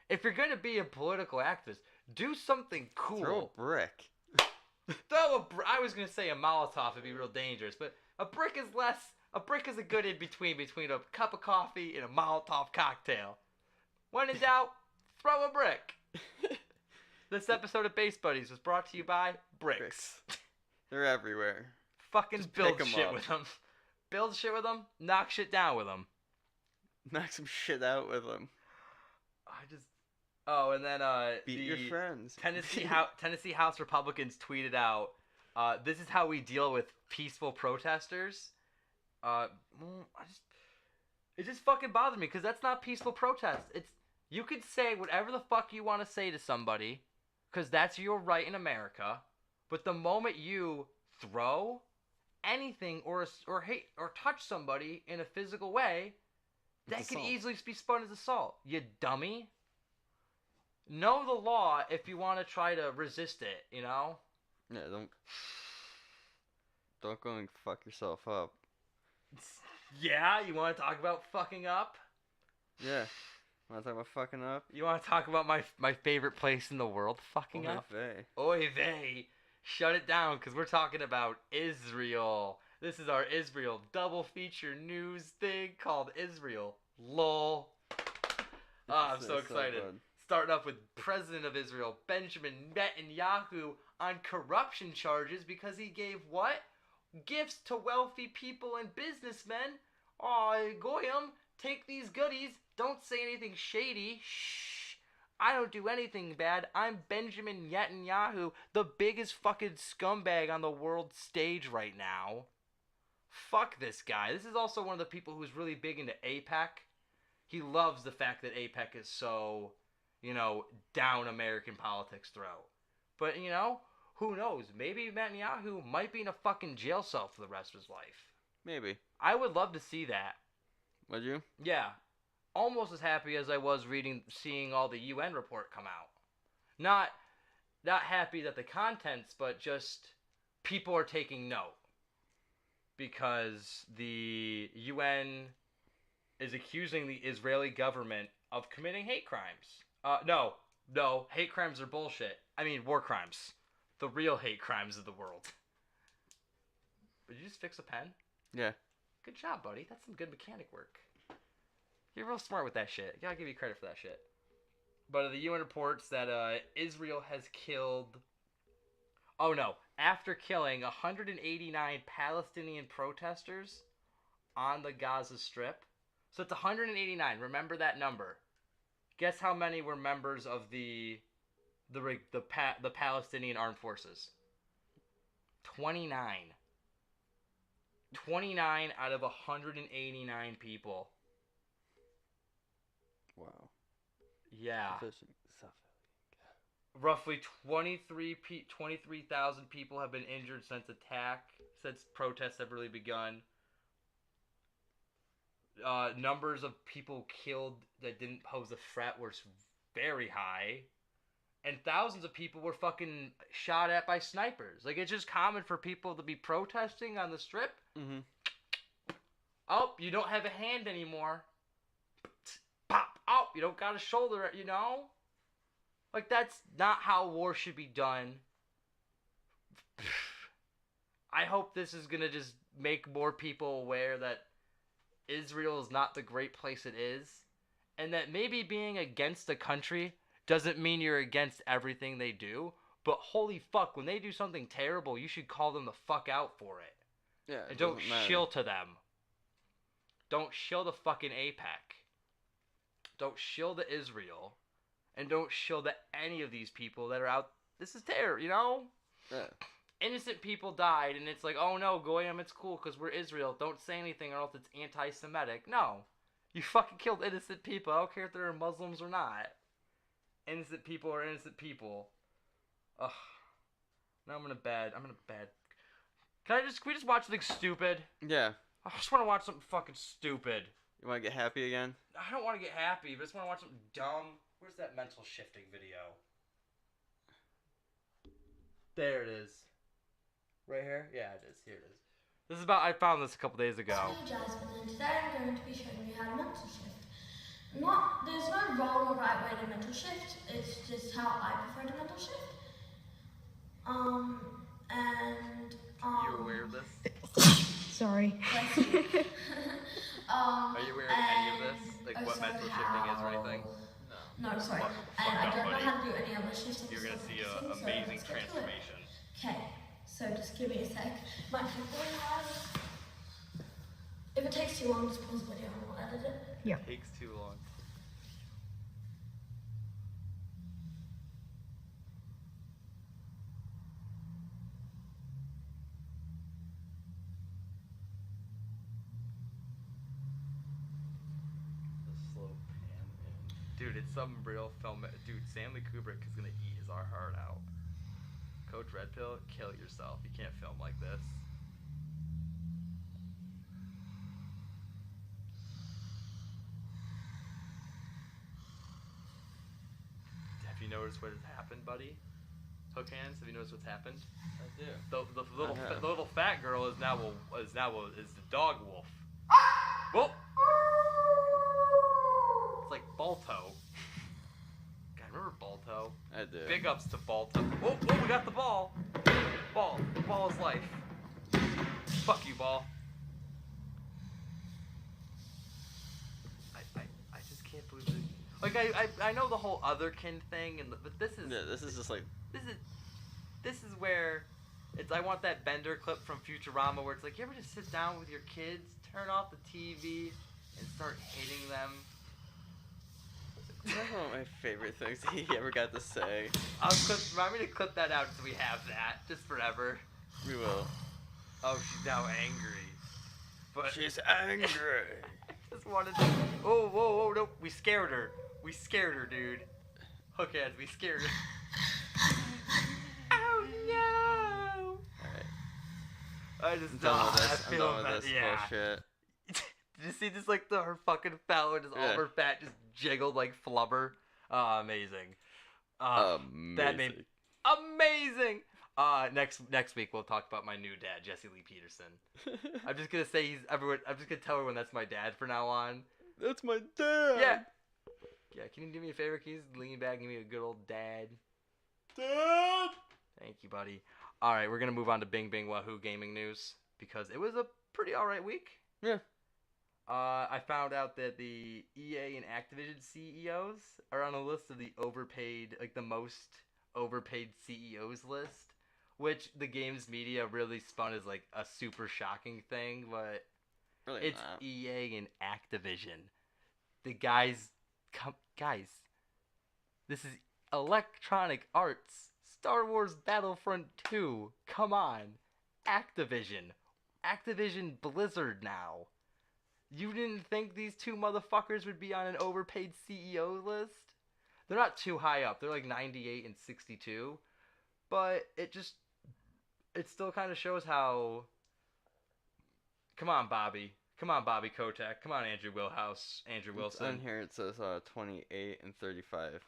If you're going to be a political activist, do something cool. Throw a brick. I was going to say a Molotov would be real dangerous, but a brick is less. A brick is a good in-between between a cup of coffee and a Molotov cocktail. When in doubt, throw a brick. This episode of Base Buddies was brought to you by bricks. They're everywhere. Fucking build shit with them. Build shit with them. Knock shit down with them. Knock some shit out with them. Oh, and then beat your friends. Tennessee House Republicans tweeted out, "This is how we deal with peaceful protesters." It just fucking bothered me because that's not peaceful protest. You could say whatever the fuck you want to say to somebody, because that's your right in America. But the moment you throw anything or hate or touch somebody in a physical way, that can easily be spun as assault. You dummy. Know the law if you want to try to resist it, you know? Yeah, don't go and fuck yourself up. Yeah, you want to talk about fucking up? Yeah. Want to talk about fucking up? You want to talk about my favorite place in the world, fucking up? Oy vey. Shut it down, because we're talking about Israel. This is our Israel double feature news thing called Israel. LOL. I'm so excited. Starting off with President of Israel, Benjamin Netanyahu, on corruption charges because he gave what? Gifts to wealthy people and businessmen. Oh, Goyim, take these goodies. Don't say anything shady. Shh. I don't do anything bad. I'm Benjamin Netanyahu, the biggest fucking scumbag on the world stage right now. Fuck this guy. This is also one of the people who's really big into AIPAC. He loves the fact that AIPAC is so, down American politics throat. But, who knows? Maybe Netanyahu might be in a fucking jail cell for the rest of his life. Maybe. I would love to see that. Would you? Yeah. Almost as happy as I was seeing all the UN report come out. Not happy that the contents, but just people are taking note. Because the UN is accusing the Israeli government of committing hate crimes. No, hate crimes are bullshit. I mean, war crimes. The real hate crimes of the world. Did you just fix a pen? Yeah. Good job, buddy. That's some good mechanic work. You're real smart with that shit. Gotta give you credit for that shit. But the UN reports that Israel has killed... Oh, no. After killing 189 Palestinian protesters on the Gaza Strip. So it's 189. Remember that number. Guess how many were members of the Palestinian Armed Forces? 29. 29 out of 189 people. Wow. Yeah. Roughly 23,000 people have been injured since protests have really begun. Numbers of people killed that didn't pose a threat were very high. And thousands of people were fucking shot at by snipers. Like, it's just common for people to be protesting on the strip. Mm-hmm. Oh, you don't have a hand anymore. Pop. Oh, you don't got a shoulder, Like, that's not how war should be done. I hope this is going to just make more people aware that Israel is not the great place it is. And that maybe being against a country doesn't mean you're against everything they do. But holy fuck, when they do something terrible, you should call them the fuck out for it. Yeah, and don't shill to them. Don't shill the fucking AIPAC. don't shill to Israel, and don't shill to any of these people that are out. This is terror, you know? Yeah. Innocent people died, and it's like, oh no, Goyim, it's cool because we're Israel. Don't say anything or else it's anti-Semitic. No. You fucking killed innocent people. I don't care if they're Muslims or not. Innocent people are innocent people. Ugh. Now I'm in a bad. Can we just watch something stupid? Yeah. I just want to watch something fucking stupid. You want to get happy again? I don't want to get happy, but I just want to watch something dumb. Where's that mental shifting video? There it is. Right here? Yeah, it is. Here it is. This is about. I found this a couple days ago. Jasmine, and today I'm going to be showing you how to mental shift. There's no wrong or right way to mental shift. It's just how I prefer to mental shift. You aware of this? Sorry. Are you aware of any of this? Like what mental shifting is or anything? No, sorry. And I don't know how to do any other shifts. You're gonna see an amazing transformation. Okay, so just give me a sec. Might take a while. If it takes too long, just pause the video and we'll edit it. Yeah. It takes too long. Dude, it's some real film. Dude, Stanley Kubrick is gonna eat his heart out. Coach Red Pill, kill yourself. You can't film like this. Have you noticed what has happened, buddy? Hook hands. Have you noticed what's happened? I do. The little fat girl is now the dog wolf. Whoa! It's like Balto. God, remember Balto? I do. Big ups to Balto. Oh, we got the ball. Ball is life. Fuck you, ball. I just can't believe it. Like I know the whole otherkin thing, but this is. Yeah, this is just like. This is where it's. I want that Bender clip from Futurama where it's like, you ever just sit down with your kids, turn off the TV, and start hitting them. That's one of my favorite things he ever got to say. Remind me to clip that out so we have that, just forever. We will. Oh, she's now angry. But she's angry. Just wanted to... Whoa, no. We scared her, dude. Hook hands, we scared her. Oh, no. Alright. I just done with this. I'm done with this bullshit. Did you see just like her fucking fell and just all her fat just jiggled like flubber? Amazing. Amazing. That made amazing. Next week we'll talk about my new dad, Jesse Lee Peterson. I'm just gonna say he's everyone. I'm just gonna tell everyone that's my dad from now on. That's my dad. Yeah. Can you do me a favor? Can you just lean back and give me a good old dad? Dad. Thank you, buddy. All right, we're gonna move on to Bing Bing Wahoo gaming news because it was a pretty alright week. Yeah. I found out that the EA and Actavision CEOs are on a list of the overpaid, like the most overpaid CEOs list, which the games media really spun as like a super shocking thing, but really it's not. EA and Activision. The guys, this is Electronic Arts, Star Wars Battlefront 2. Come on, Activision Blizzard now. You didn't think these two motherfuckers would be on an overpaid CEO list? They're not too high up. They're like 98 and 62. But it still kind of shows how... Come on, Bobby Kotick. Come on, Andrew Wilson. On here it says 28 and 35.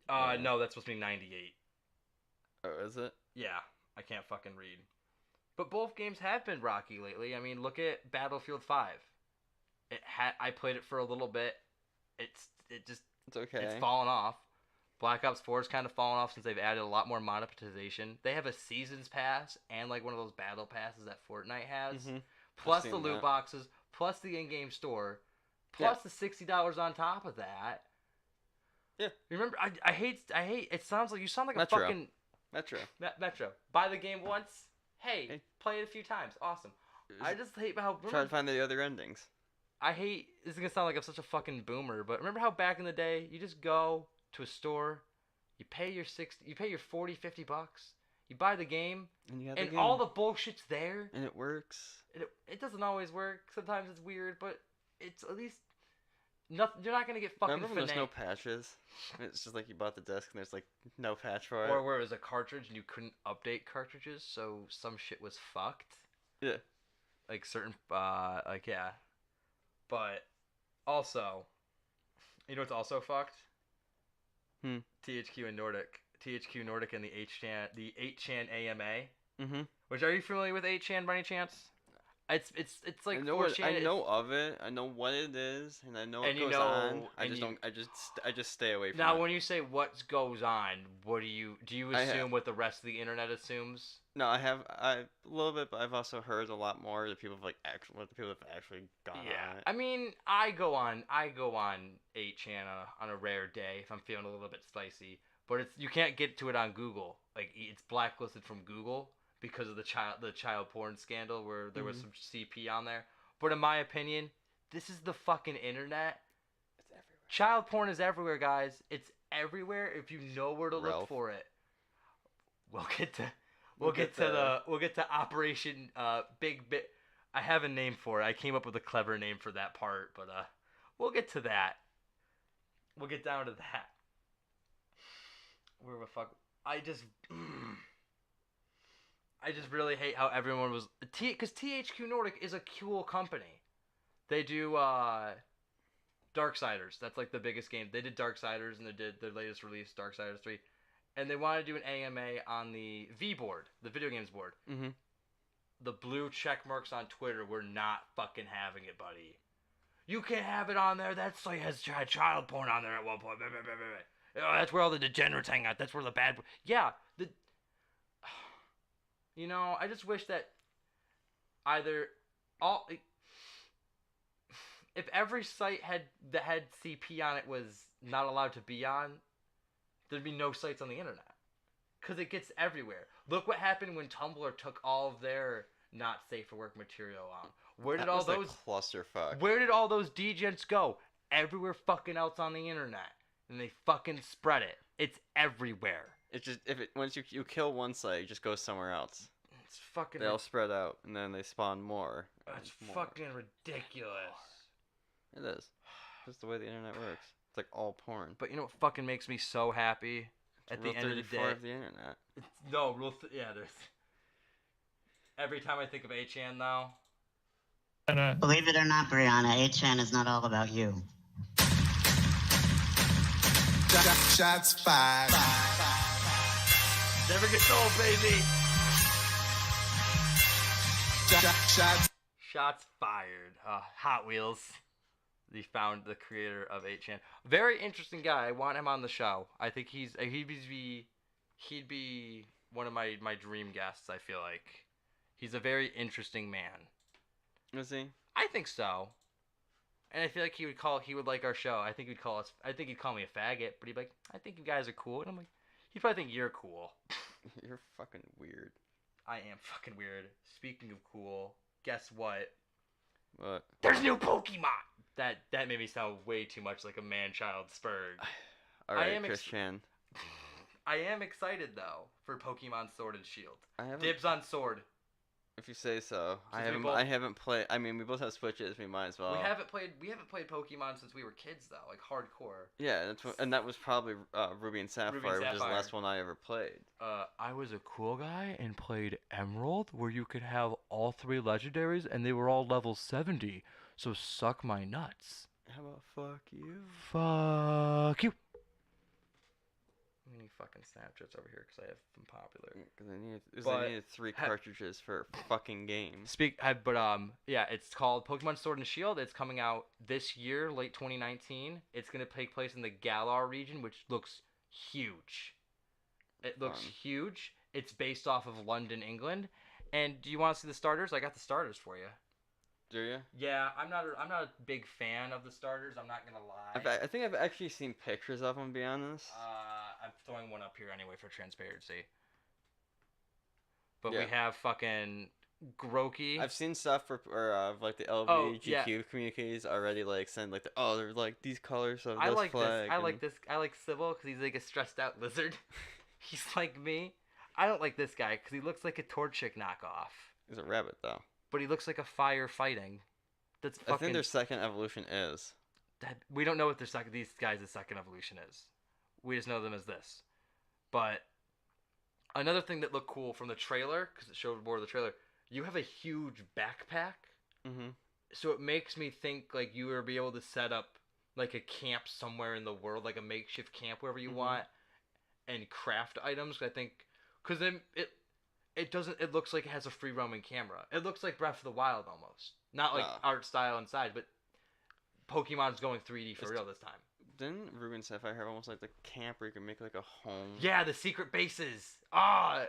No, that's supposed to be 98. Oh, is it? Yeah, I can't fucking read. But both games have been rocky lately. I mean, look at Battlefield 5. I played it for a little bit. It's okay. It's fallen off. Black Ops 4 has kind of fallen off since they've added a lot more monetization. They have a seasons pass and like one of those battle passes that Fortnite has, plus the loot boxes, plus the in-game store, plus the $60 on top of that. Yeah. Remember, I hate. It sounds like you sound like Metro. a fucking Metro. Buy the game once. Hey, play it a few times. Awesome. I just hate how. Try to find the other endings. I hate, this is going to sound like I'm such a fucking boomer, but remember how back in the day, you just go to a store, you pay your $40, $50, you buy the game, and all the bullshit's there. And it works. It doesn't always work. Sometimes it's weird, but it's at least, nothing. You're not going to get fucking Remember when there's no patches? It's just like you bought the disc and there's like no patch for it. Or where it was a cartridge and you couldn't update cartridges, so some shit was fucked. Yeah. Like certain, yeah. But also, you know what's also fucked? THQ and Nordic. THQ Nordic and the 8chan AMA. Mm-hmm. Which, are you familiar with 8chan by any chance? It's like I know of it. I know what it is, and I know it goes on. I just stay away from it. Now, when you say what goes on, what do you assume what the rest of the internet assumes? No, I a little bit, but I've also heard a lot more that people have actually gone on it. I mean, I go on 8chan on a rare day if I'm feeling a little bit spicy, but you can't get to it on Google. Like, it's blacklisted from Google because of the child porn scandal where there was some CP on there. But in my opinion, this is the fucking internet. It's everywhere. Child porn is everywhere, guys. It's everywhere if you know where to look for it. We'll get to Operation Big Bit. I have a name for it. I came up with a clever name for that part, but we'll get to that. We'll get down to that. Where the fuck? I just really hate how everyone was because THQ Nordic is a cool company. They do Darksiders. That's like the biggest game. They did Darksiders and they did their latest release, Darksiders 3. And they want to do an AMA on the V board, the video games board. Mm-hmm. The blue check marks on Twitter were not fucking having it, buddy. You can't have it on there. That's like has child porn on there at one point. Oh, that's where all the degenerates hang out. That's where the bad. Yeah. You know, I just wish that if every site that had CP on it was not allowed to be on, there'd be no sites on the internet. Because it gets everywhere. Look what happened when Tumblr took all of their not safe for work material on. Where did all those clusterfuck? Where did all those degents go? Everywhere fucking else on the internet. And they fucking spread it. It's everywhere. It just once you kill one site, it just goes somewhere else. It's fucking. They all spread out, and then they spawn more. It's fucking ridiculous. It is. That's the way the internet works. It's like all porn. But you know what fucking makes me so happy at the end of the day? Of the internet. There's. Every time I think of 8chan now. Believe it or not, Brianna, 8chan is not all about you. Shots fired. Never gets old, baby. Shots fired. Hot Wheels. They found the creator of 8chan. Very interesting guy. I want him on the show. I think he'd be one of my dream guests. I feel like he's a very interesting man. Is he? I think so. And I feel like he would like our show. I think he'd call me a faggot, but he'd be like, I think you guys are cool. And I'm like, he'd probably think you're cool. You're fucking weird. I am fucking weird. Speaking of cool, guess what? What? There's new Pokemon! That made me sound way too much like a man-child spurg. Alright, Christian. I am excited, though, for Pokemon Sword and Shield. Dibs on Sword. If you say so. I haven't played. I mean, we both have Switches. We might as well. We haven't played Pokemon since we were kids, though, like hardcore. Yeah, and that was probably Ruby and Sapphire, which is the last one I ever played. I was a cool guy and played Emerald, where you could have all 3 legendaries, and they were all level 70. So suck my nuts. How about fuck you? Fuck you. I need fucking Snapchats over here because I have them popular. Because I needed 3 cartridges for a fucking game. Yeah, it's called Pokemon Sword and Shield. It's coming out this year, late 2019. It's gonna take place in the Galar region, which looks huge. It looks huge. It's based off of London, England. And do you want to see the starters? I got the starters for you. Do you? Yeah, I'm not a big fan of the starters. I'm not gonna lie. I think I've actually seen pictures of them. To be honest. I'm throwing one up here anyway for transparency. But we have fucking Grokey. I've seen stuff for like the LGBTQ communities already like send like they're like these colors of this flag. I like Sybil because he's like a stressed out lizard. He's like me. I don't like this guy because he looks like a Torchic knockoff. He's a rabbit though. But he looks like a fire fighting. That's fucking... I think their second evolution is. We don't know what these guys' second evolution is. We just know them as this. But another thing that looked cool from the trailer, because it showed more of the trailer, you have a huge backpack. Mm-hmm. So it makes me think like you will be able to set up like a camp somewhere in the world, like a makeshift camp wherever you want, and craft items. I think because then it looks like it has a free roaming camera. It looks like Breath of the Wild almost, not like art style inside, but Pokemon's going 3D for real this time. Didn't Ruben Sapphire have almost like the camp where you can make like a home? Yeah, the secret bases. Oh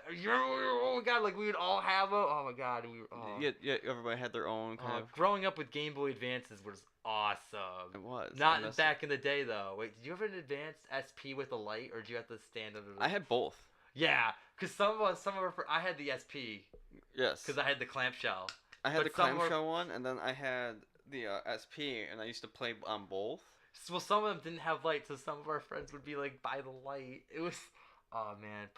my god, like we would all have them. Oh my god, we were. Oh. Yeah, everybody had their own kind of. Growing up with Game Boy Advances was awesome. It was. Not back in the day though. Wait, did you have an advanced SP with a light, or did you have to stand under? I had both. Yeah, because some of our I had the SP. Yes. Because I had the clamshell. I had the clamshell one, and then I had the SP, and I used to play on both. Well, some of them didn't have light, so some of our friends would be like, by the light. It was, oh man,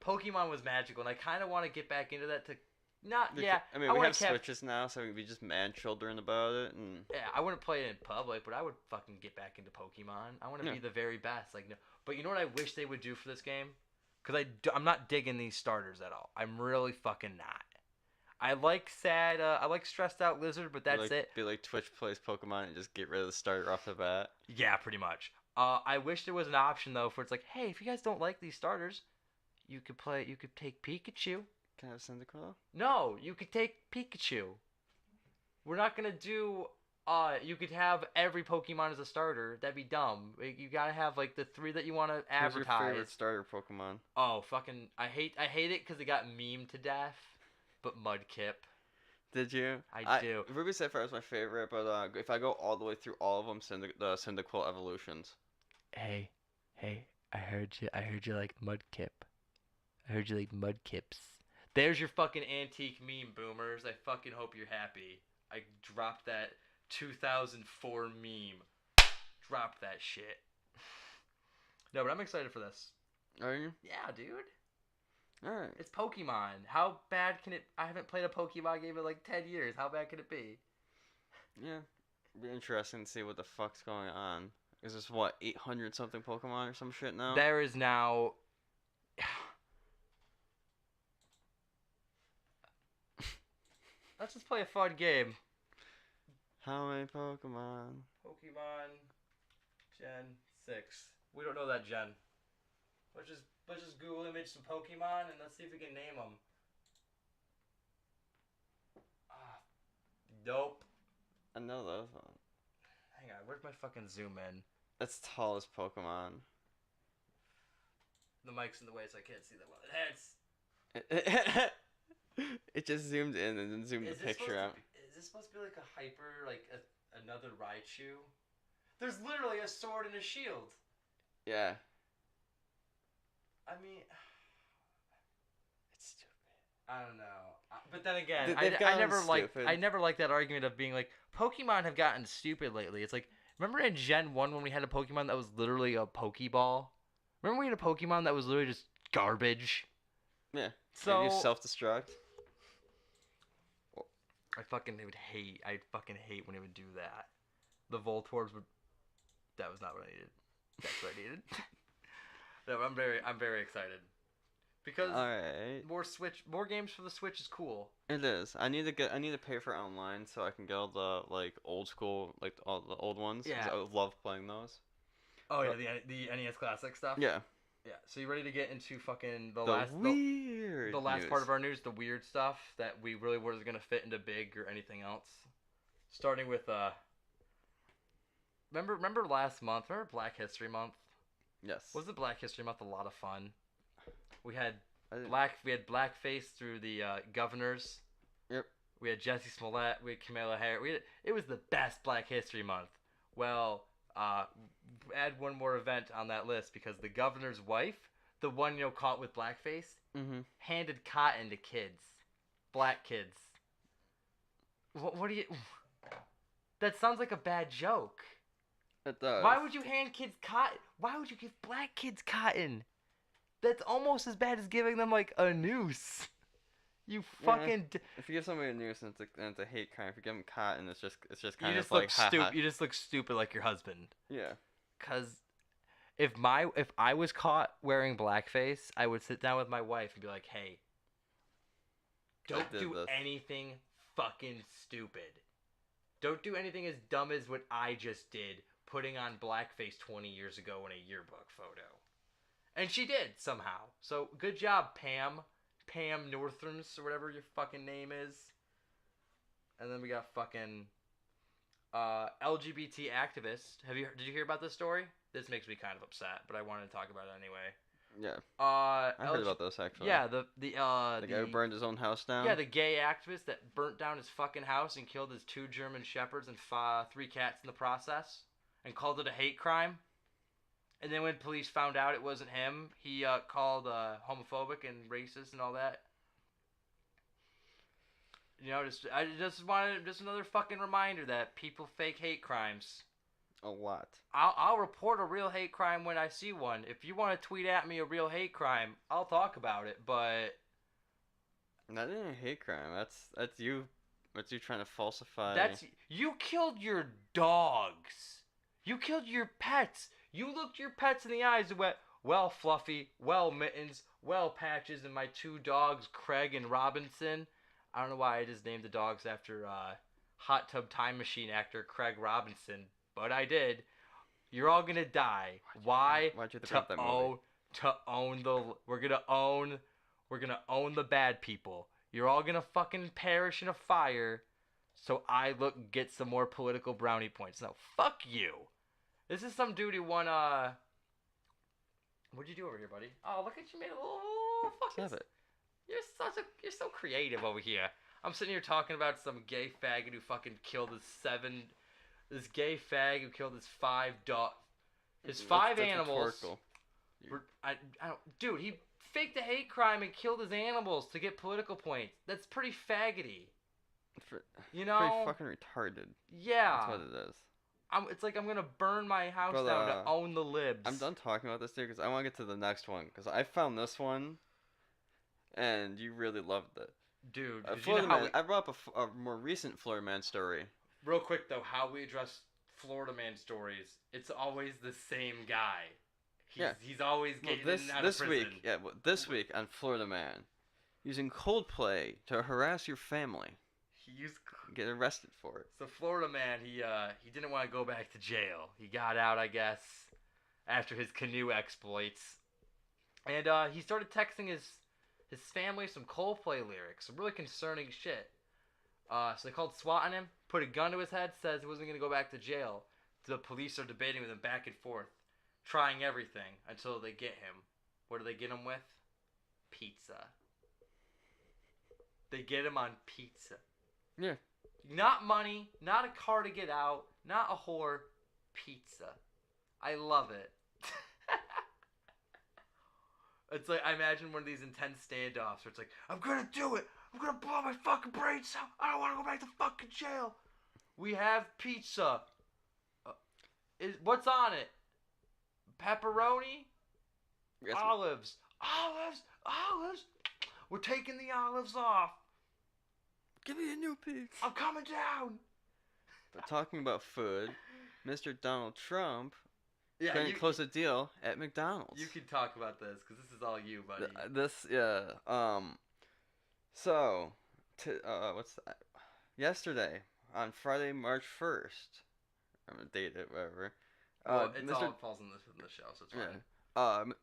Pokemon was magical, and I kind of want to get back into that I mean, we have Switches now, so we can be just mad children about it. And yeah, I wouldn't play it in public, but I would fucking get back into Pokemon. I want to be the very best. Like, no, but you know what I wish they would do for this game? Because I'm not digging these starters at all. I'm really fucking not. I like I like stressed out lizard, but that's it. Be like Twitch plays Pokemon and just get rid of the starter off the bat. Yeah, pretty much. I wish there was an option though, for it's like, hey, if you guys don't like these starters, you could take Pikachu. Can I have Cyndaquil? No, you could take Pikachu. We're not gonna do. You could have every Pokemon as a starter. That'd be dumb. You gotta have like the 3 that you want to advertise. Who's your favorite starter Pokemon? Oh, fucking! I hate it because it got memed to death. But Mudkip. Did you? I do. Ruby Sapphire is my favorite, but if I go all the way through all of them, the Cyndaquil evolutions. Hey, I heard you like Mudkip. I heard you like Mudkips. There's your fucking antique meme, boomers. I fucking hope you're happy. I dropped that 2004 meme. Dropped that shit. No, but I'm excited for this. Are you? Yeah, dude. Alright. It's Pokemon. How bad can it... I haven't played a Pokemon game in like 10 years. How bad could it be? Yeah. It'd be interesting to see what the fuck's going on. Is this, 800 something Pokemon or some shit now? There is now... Let's just play a fun game. How many Pokemon? Pokemon Gen 6. We don't know that gen. Let's just Google image some Pokemon and let's see if we can name them. Nope. I know those ones. Hang on, where's my fucking zoom in? That's tallest Pokemon. The mic's in the way so I can't see that well. It just zoomed in and then zoomed the picture out. Is this supposed to be like a hyper, like another Raichu? There's literally a sword and a shield. Yeah. I mean, it's stupid. I don't know, but then again, I never liked that argument of being like Pokemon have gotten stupid lately. It's like, remember in Gen 1 when we had a Pokemon that was literally a Pokeball? Remember we had a Pokemon that was literally just garbage? Yeah. So you self-destruct. I fucking hate when it would do that. The Voltorbs would. That was not what I needed. That's what I needed. No, I'm very excited because more games for the Switch is cool. It is. I need to pay for online so I can get all the like old school all the old ones. Yeah. I love playing those. Oh yeah, the NES Classic stuff. Yeah. Yeah. So you ready to get into fucking the last part of our news, the weird stuff that we really wasn't gonna fit into big or anything else. Starting with remember last month? Remember Black History Month? Yes. Wasn't Black History Month a lot of fun? We had blackface through the governors. Yep. We had Jesse Smollett. We had Kamala Harris. It was the best Black History Month. Well, add one more event on that list because the governor's wife, the one caught with blackface, handed cotton to kids. black kids. What do you... That sounds like a bad joke. It does. Why would you hand kids cotton? Why would you give black kids cotton? That's almost as bad as giving them, like, a noose. You fucking... If you give somebody a noose and it's a hate crime, if you give them cotton, it's just kind you of just like... look stupid. You just look stupid like your husband. Yeah. Because if I was caught wearing blackface, I would sit down with my wife and be like, hey, don't do anything fucking stupid. Don't do anything as dumb as what I just did, putting on blackface 20 years ago in a yearbook photo. And she did, somehow. So, good job, Pam. Pam Northam, or whatever your fucking name is. And then we got fucking LGBT activist. Did you hear about this story? This makes me kind of upset, but I wanted to talk about it anyway. Yeah. I heard about this, actually. Yeah, the guy who burned his own house down? Yeah, the gay activist that burnt down his fucking house and killed his 2 German shepherds and 3 cats in the process and called it a hate crime. And then when police found out it wasn't him, he called homophobic and racist and all that. You know, I just wanted another fucking reminder that people fake hate crimes. A lot. I'll report a real hate crime when I see one. If you want to tweet at me a real hate crime, I'll talk about it. But not a hate crime. That's you. That's you trying to falsify. You killed your dogs. You killed your pets. You looked your pets in the eyes and went, well, Fluffy, well, Mittens, well, Patches, and my 2 dogs, Craig and Robinson. I don't know why I just named the dogs after Hot Tub Time Machine actor Craig Robinson, but I did. You're all gonna die. Why? Why'd you think about that movie? We're gonna own the bad people. You're all gonna fucking perish in a fire, so I get some more political brownie points. No, fuck you. This is some dude who won, what'd you do over here, buddy? Oh, look at you made a little fucking... Stop it. You're so creative over here. I'm sitting here talking about some gay faggot who fucking killed this gay fag who killed his 5 animals. Dude, he faked a hate crime and killed his animals to get political points. That's pretty faggoty. You know? Pretty fucking retarded. Yeah. That's what it is. It's like I'm gonna burn my house down to own the libs. I'm done talking about this, dude, because I want to get to the next one. Because I found this one, and you really loved it. Dude, I brought up a more recent Florida Man story. Real quick, though, how we address Florida Man stories, it's always the same guy. He's always getting out of prison. This week on Florida Man, using Coldplay to harass your family. Get arrested for it. So Florida Man, he didn't want to go back to jail. He got out, I guess, after his canoe exploits, and he started texting his family some Coldplay lyrics, some really concerning shit. So they called SWAT on him, put a gun to his head, says he wasn't gonna go back to jail. The police are debating with him back and forth, trying everything until they get him. What do they get him with? Pizza. They get him on pizza. Yeah. Not money, not a car to get out, not a whore, pizza. I love it. It's like, I imagine one of these intense standoffs where it's like, I'm gonna do it! I'm gonna blow my fucking brains out! I don't wanna go back to fucking jail! We have pizza. What's on it? Pepperoni? Yes. Olives. We're taking the olives off. Give me a new piece. I'm coming down. But talking about food, Mr. Donald Trump couldn't close a deal at McDonald's. You can talk about this because this is all you, buddy. So, what's that? Yesterday, on Friday, March 1st, I'm gonna date it, whatever. Well, all falls in the show, so it's fine.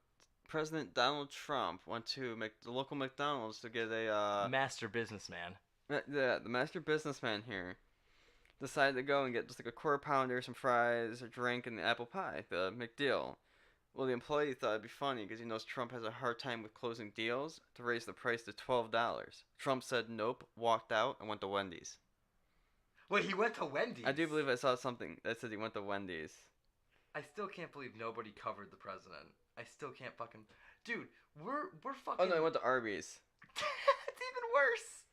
President Donald Trump went to the local McDonald's to get a master businessman. The master businessman here decided to go and get just like a quarter pounder, some fries, a drink, and the apple pie, the McDeal. Well, the employee thought it'd be funny because he knows Trump has a hard time with closing deals to raise the price to $12. Trump said nope, walked out, and went to Wendy's. Wait, he went to Wendy's? I do believe I saw something that said he went to Wendy's. I still can't believe nobody covered the president. I still can't fucking... Dude, we're fucking... Oh, no, he went to Arby's. It's even worse.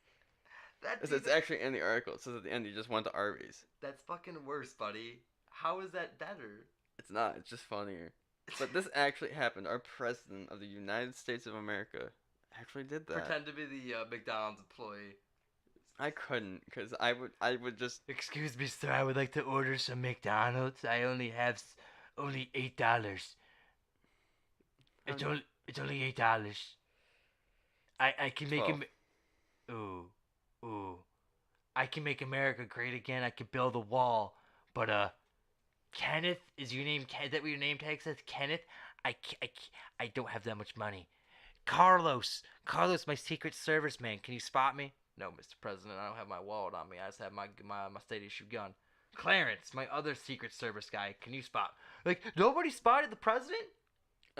It's actually in the article. It says at the end you just went to Arby's. That's fucking worse, buddy. How is that better? It's not. It's just funnier. But this actually happened. Our president of the United States of America actually did that. Pretend to be the McDonald's employee. I couldn't, because I would just... Excuse me, sir. I would like to order some McDonald's. I only have only $8. It's only $8. I can make him... Ooh. I can make America great again. I can build a wall. But, Kenneth, is your name... Is that what your name tag says? Kenneth? I don't have that much money. Carlos, my Secret Service man. Can you spot me? No, Mr. President, I don't have my wallet on me. I just have my state issue gun. Clarence, my other Secret Service guy. Can you spot? Like, nobody spotted the president?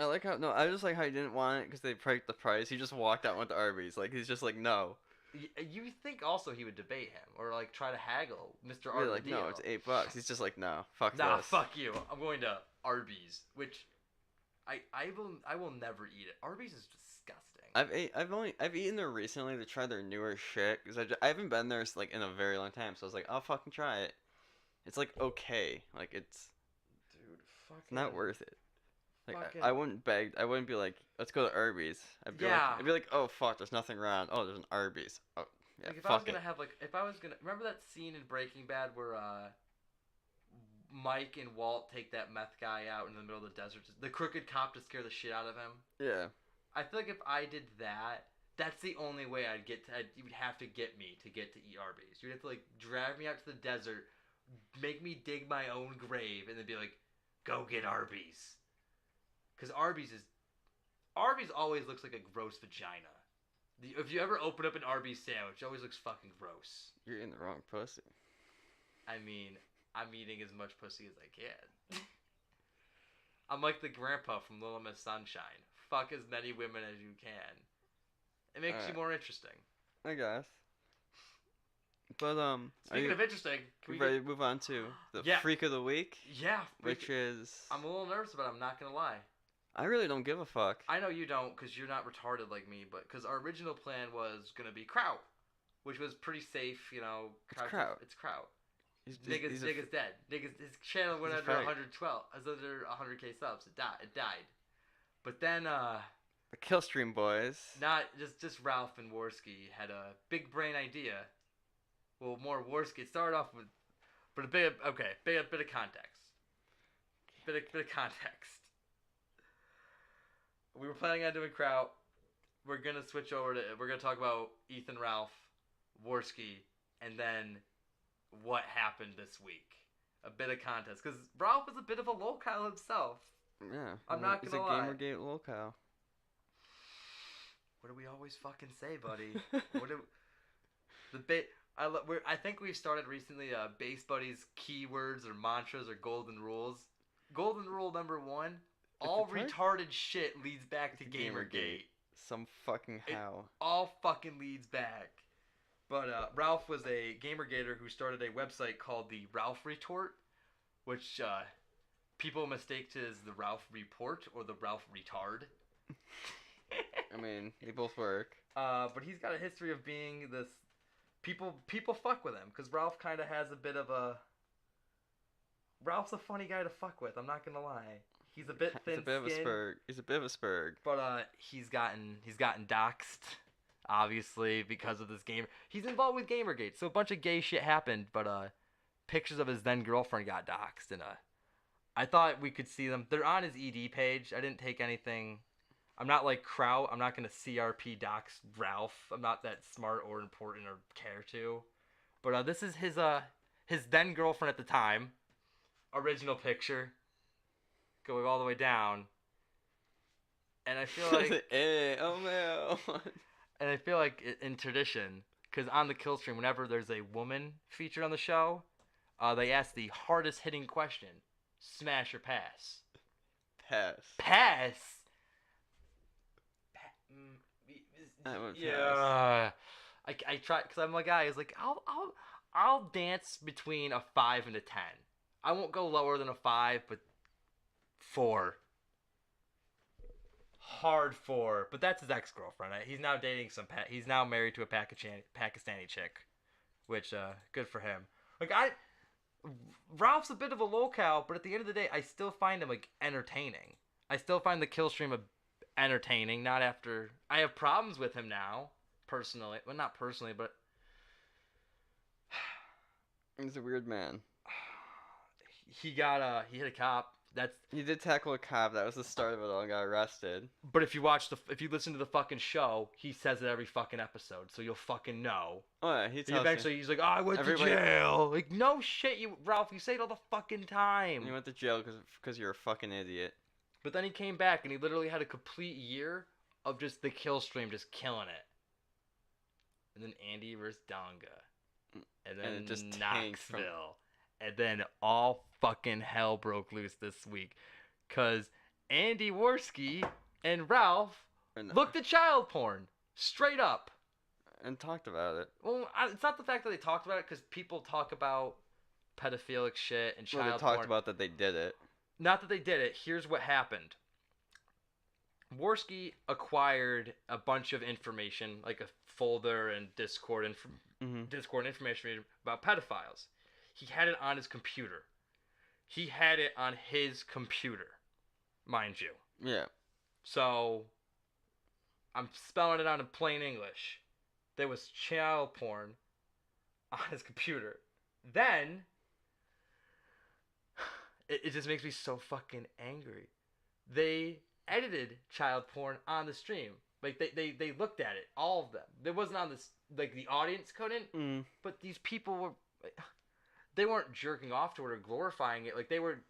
I like how... No, I just like how he didn't want it because they priced the price. He just walked out and went to Arby's. Like, he's just like, no. You think also he would debate him or, like, try to haggle Mr. Arby's. Like, no, it's $8. He's just like, no, fuck this. Nah, fuck you. I'm going to Arby's, which I will never eat it. Arby's is disgusting. I've eaten there recently to try their newer shit because I haven't been there like in a very long time, so I was like, I'll fucking try it. It's like okay, like it's not worth it. Like I wouldn't be like, let's go to Arby's. I'd be like, oh fuck, there's nothing around. Oh, there's an Arby's. Oh yeah, like if fuck I was gonna have if I was gonna remember that scene in Breaking Bad where Mike and Walt take that meth guy out in the middle of the desert, the crooked cop to scare the shit out of him. Yeah. I feel like if I did that, that's the only way I'd get to. You would have to get me to get to eat Arby's. You'd have to like drag me out to the desert, make me dig my own grave, and then be like, "Go get Arby's," because Arby's always looks like a gross vagina. If you ever open up an Arby's sandwich, it always looks fucking gross. You're in the wrong pussy. I mean, I'm eating as much pussy as I can. I'm like the grandpa from Little Miss Sunshine. Fuck as many women as you can. It makes you more interesting. I guess. But speaking of interesting, can we ready to move on to the freak of the week? Yeah, which is I'm a little nervous about it, I'm not gonna lie. I really don't give a fuck. I know you don't, because you're not retarded like me, but because our original plan was gonna be Kraut, which was pretty safe, you know. It's Kraut. It's Kraut. Nigga's dead. His channel went under 112, as under 100k subs. It died. But then the Killstream boys. Not just Ralph and Warski had a big brain idea. Well, more Warski. It started off with, but a bit of context. Bit of context. We were planning on doing Kraut. We're gonna switch over to. We're gonna talk about Ethan, Ralph, Warski, and then what happened this week. A bit of context, because Ralph is a bit of a lolcow himself. Yeah, I'm not gonna lie. He's a Gamergate lolcow. What do we always fucking say, buddy? I think we've started recently. Base Buddies keywords or mantras or golden rules. Golden rule number 1: all retarded shit leads back to Gamergate. Some fucking how. It all fucking leads back. But Ralph was a Gamergator who started a website called the Ralph Retort, which people mistake as the Ralph Report or the Ralph Retard. I mean, they both work. But he's got a history of being this... People fuck with him, because Ralph kind of has a bit of a... Ralph's a funny guy to fuck with, I'm not gonna lie. He's a bit thin-skinned. He's a bit of a spurg. But he's gotten doxxed, obviously, because of this game. He's involved with Gamergate, so a bunch of gay shit happened, but pictures of his then-girlfriend got doxxed, and I thought we could see them. They're on his ED page. I didn't take anything... I'm not like Kraut. I'm not going to CRP dox Ralph. I'm not that smart or important or care to. But this is his then-girlfriend at the time. Original picture. Going all the way down. And I feel like... And I feel like in tradition, because on the kill stream, whenever there's a woman featured on the show, they ask the hardest hitting question. Smash or pass? Pass. Pass? Yeah. I try, because I'm a guy who's like, I'll dance between a 5 and a 10. I won't go lower than a 5, but 4. Hard 4. But that's his ex-girlfriend. He's now dating he's now married to a Pakistani chick. which good for him. Like Ralph's a bit of a lolcow, but at the end of the day, I still find him like entertaining. I still find the kill stream entertaining. Not after I have problems with him now, personally. Well, not personally, but he's a weird man. He hit a cop. He did tackle a cop. That was the start of it all. And got arrested. But if you listen to the fucking show, he says it every fucking episode, so you'll fucking know. Oh yeah, he tells eventually he's like, "Oh, I went to jail." Like, no shit, Ralph. You say it all the fucking time. He went to jail because you're a fucking idiot. But then he came back and he literally had a complete year of just the kill stream, just killing it. And then Andy versus Donga, and then it just Knoxville. And then all fucking hell broke loose this week. Because Andy Warski and Ralph looked at child porn. Straight up. And talked about it. Well, it's not the fact that they talked about it, because people talk about pedophilic shit and child porn. They talked about that they did it. Not that they did it. Here's what happened. Warski acquired a bunch of information, like a folder and Discord information about pedophiles. He had it on his computer. Mind you. Yeah. So, I'm spelling it out in plain English. There was child porn on his computer. Then, it just makes me so fucking angry. They edited child porn on the stream. Like, they looked at it, all of them. It wasn't on this, like, the audience couldn't, but these people were... They weren't jerking off to it or glorifying it. Like, they were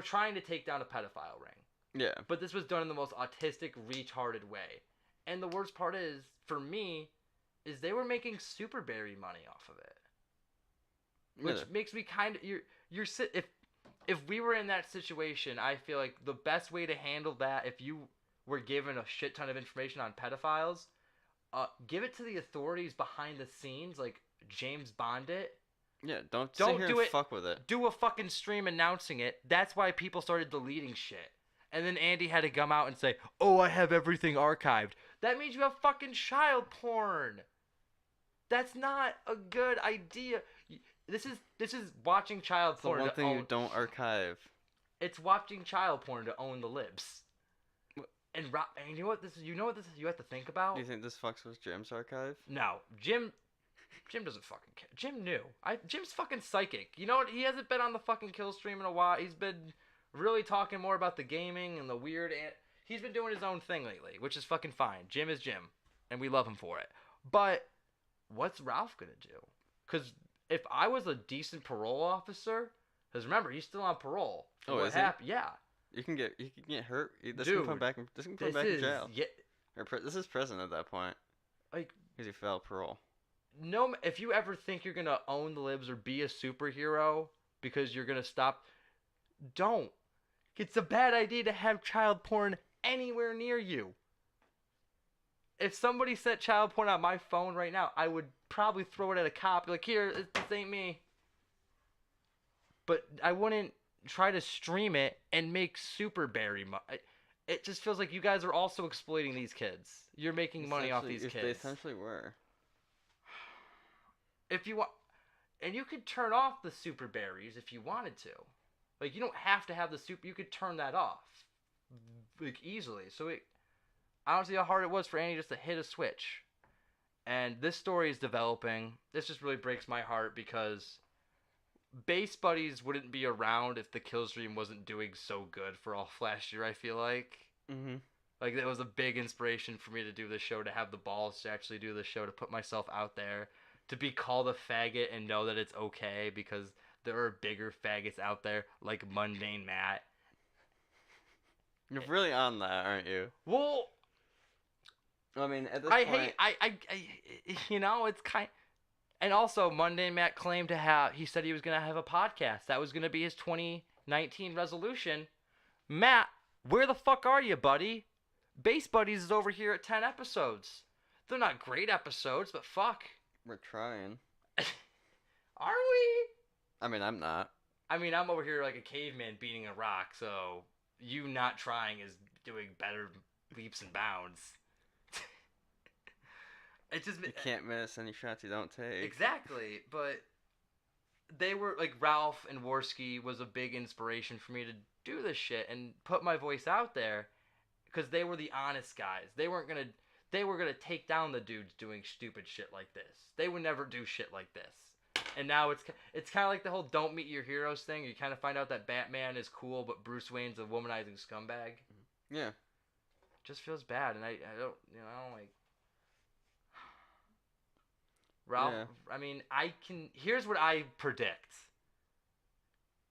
trying to take down a pedophile ring. Yeah. But this was done in the most autistic, retarded way. And the worst part is, for me, is they were making Super Berry money off of it. Which makes me kind of... If we were in that situation, I feel like the best way to handle that, if you were given a shit ton of information on pedophiles, give it to the authorities behind the scenes, like James Bond it. Yeah, don't sit here and fuck with it. Do a fucking stream announcing it. That's why people started deleting shit. And then Andy had to come out and say, "Oh, I have everything archived." That means you have fucking child porn. That's not a good idea. This is watching child porn. The one thing you don't archive. It's watching child porn to own the libs. And you know what this is? You have to think about. Do you think this fucks with Jim's archive? No, Jim doesn't fucking care. Jim knew. Jim's fucking psychic. You know what? He hasn't been on the fucking kill stream in a while. He's been really talking more about the gaming and the weird. He's been doing his own thing lately, which is fucking fine. Jim is Jim, and we love him for it. But what's Ralph gonna do? Because if I was a decent parole officer, because remember he's still on parole. Oh, what is happened? Yeah. You can get hurt. This Dude, can put back. This can put back in jail. Yeah. This is prison at that point. Like, because you failed parole. No, if you ever think you're gonna own the libs or be a superhero because you're gonna stop, don't. It's a bad idea to have child porn anywhere near you. If somebody set child porn on my phone right now, I would probably throw it at a cop. Like, here, this ain't me. But I wouldn't try to stream it and make Super Berry money. It just feels like you guys are also exploiting these kids. You're making money off these kids. They essentially were. If you want, and you could turn off the Super Berries if you wanted to. Like, you don't have to have the super. You could turn that off, like, easily. So I don't see how hard it was for Andy just to hit a switch. And this story is developing. This just really breaks my heart because Base Buddies wouldn't be around if the kill stream wasn't doing so good for all last year. I feel like. Like, that was a big inspiration for me to do this show, to have the balls to actually do this show, to put myself out there. To be called a faggot and know that it's okay, because there are bigger faggots out there, like Mundane Matt. You're really on that, aren't you? Well, I mean, at this point... you know, it's kind... And also, Mundane Matt claimed to have... He said he was going to have a podcast. That was going to be his 2019 resolution. Matt, where the fuck are you, buddy? Base Buddies is over here at 10 episodes. They're not great episodes, but fuck. We're trying. Are we? I mean, I'm not. I mean, I'm over here like a caveman beating a rock, so you not trying is doing better leaps and bounds. It just you can't miss any shots you don't take. Exactly, but they were like Ralph and Warski was a big inspiration for me to do this shit and put my voice out there because they were the honest guys. They were gonna take down the dudes doing stupid shit like this. They would never do shit like this. And now it's kind of like the whole don't meet your heroes thing. You kind of find out that Batman is cool, but Bruce Wayne's a womanizing scumbag. Yeah. Just feels bad, and I don't like. Ralph, yeah. I mean, here's what I predict.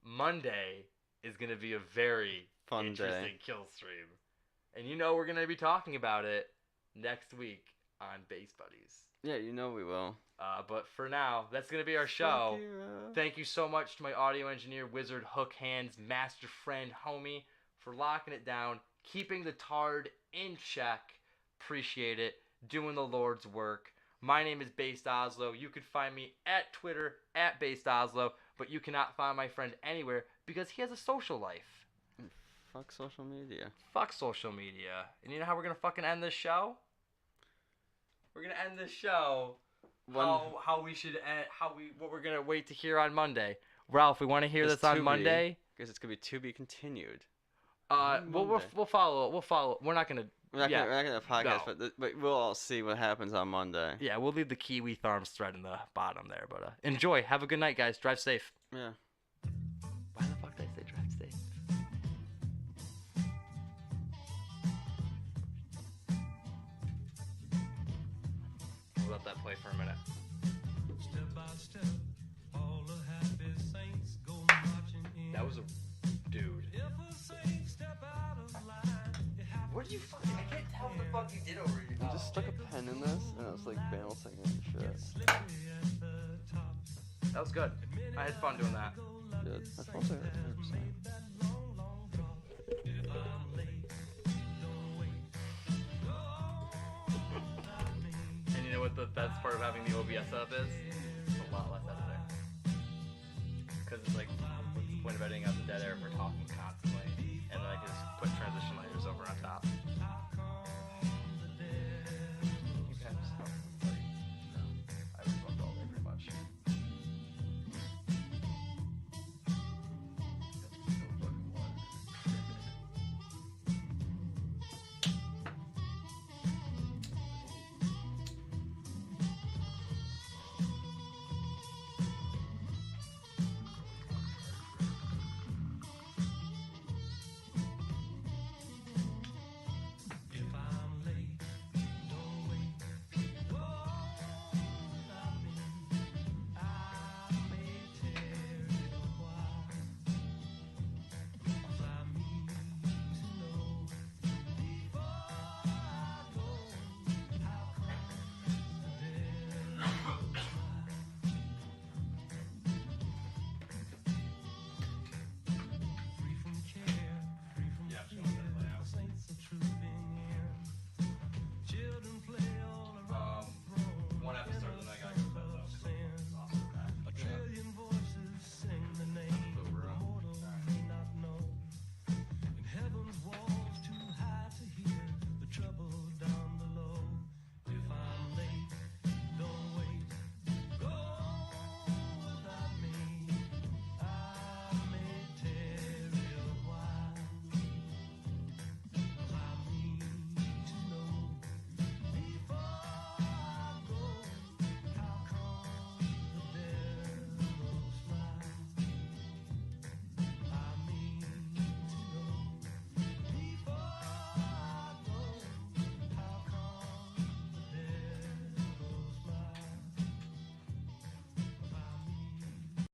Monday is going to be a very fun interesting kill stream. And we're going to be talking about it next week on Base Buddies. Yeah, we will. But for now, that's going to be our show. Thank you so much to my audio engineer, wizard, hook hands, master friend, homie, for locking it down, keeping the tard in check. Appreciate it. Doing the Lord's work. My name is Based Oslo. You can find me at Twitter, at Based Oslo, but you cannot find my friend anywhere because he has a social life. Fuck social media. Fuck social media. And you know how we're going to fucking end this show? We're going to end this show how we should end, what we're going to wait to hear on Monday. Ralph, we want to hear this on Monday? Because it's going to be to be continued. We'll follow. We're not going to. We're not gonna podcast, no. but we'll all see what happens on Monday. Yeah, we'll leave the Kiwi Tharms thread in the bottom there. But enjoy. Have a good night, guys. Drive safe. Yeah. Why the fuck did I say drive safe? We'll let that play for a minute. Step by step, all the happy saints go marching in. That was a dude. If a saint step out of line. What did you fucking... I can't tell what the fuck you did over here. I just stuck a pen in this, and I was like balancing it and shit. That was good. I had fun doing that. Good. My phone's like 100%. And you know what the best part of having the OBS setup is? It's a lot less editing. Because it's like, what's the point of editing out the dead air if we're talking constantly? And then I can just put transition layers over on top.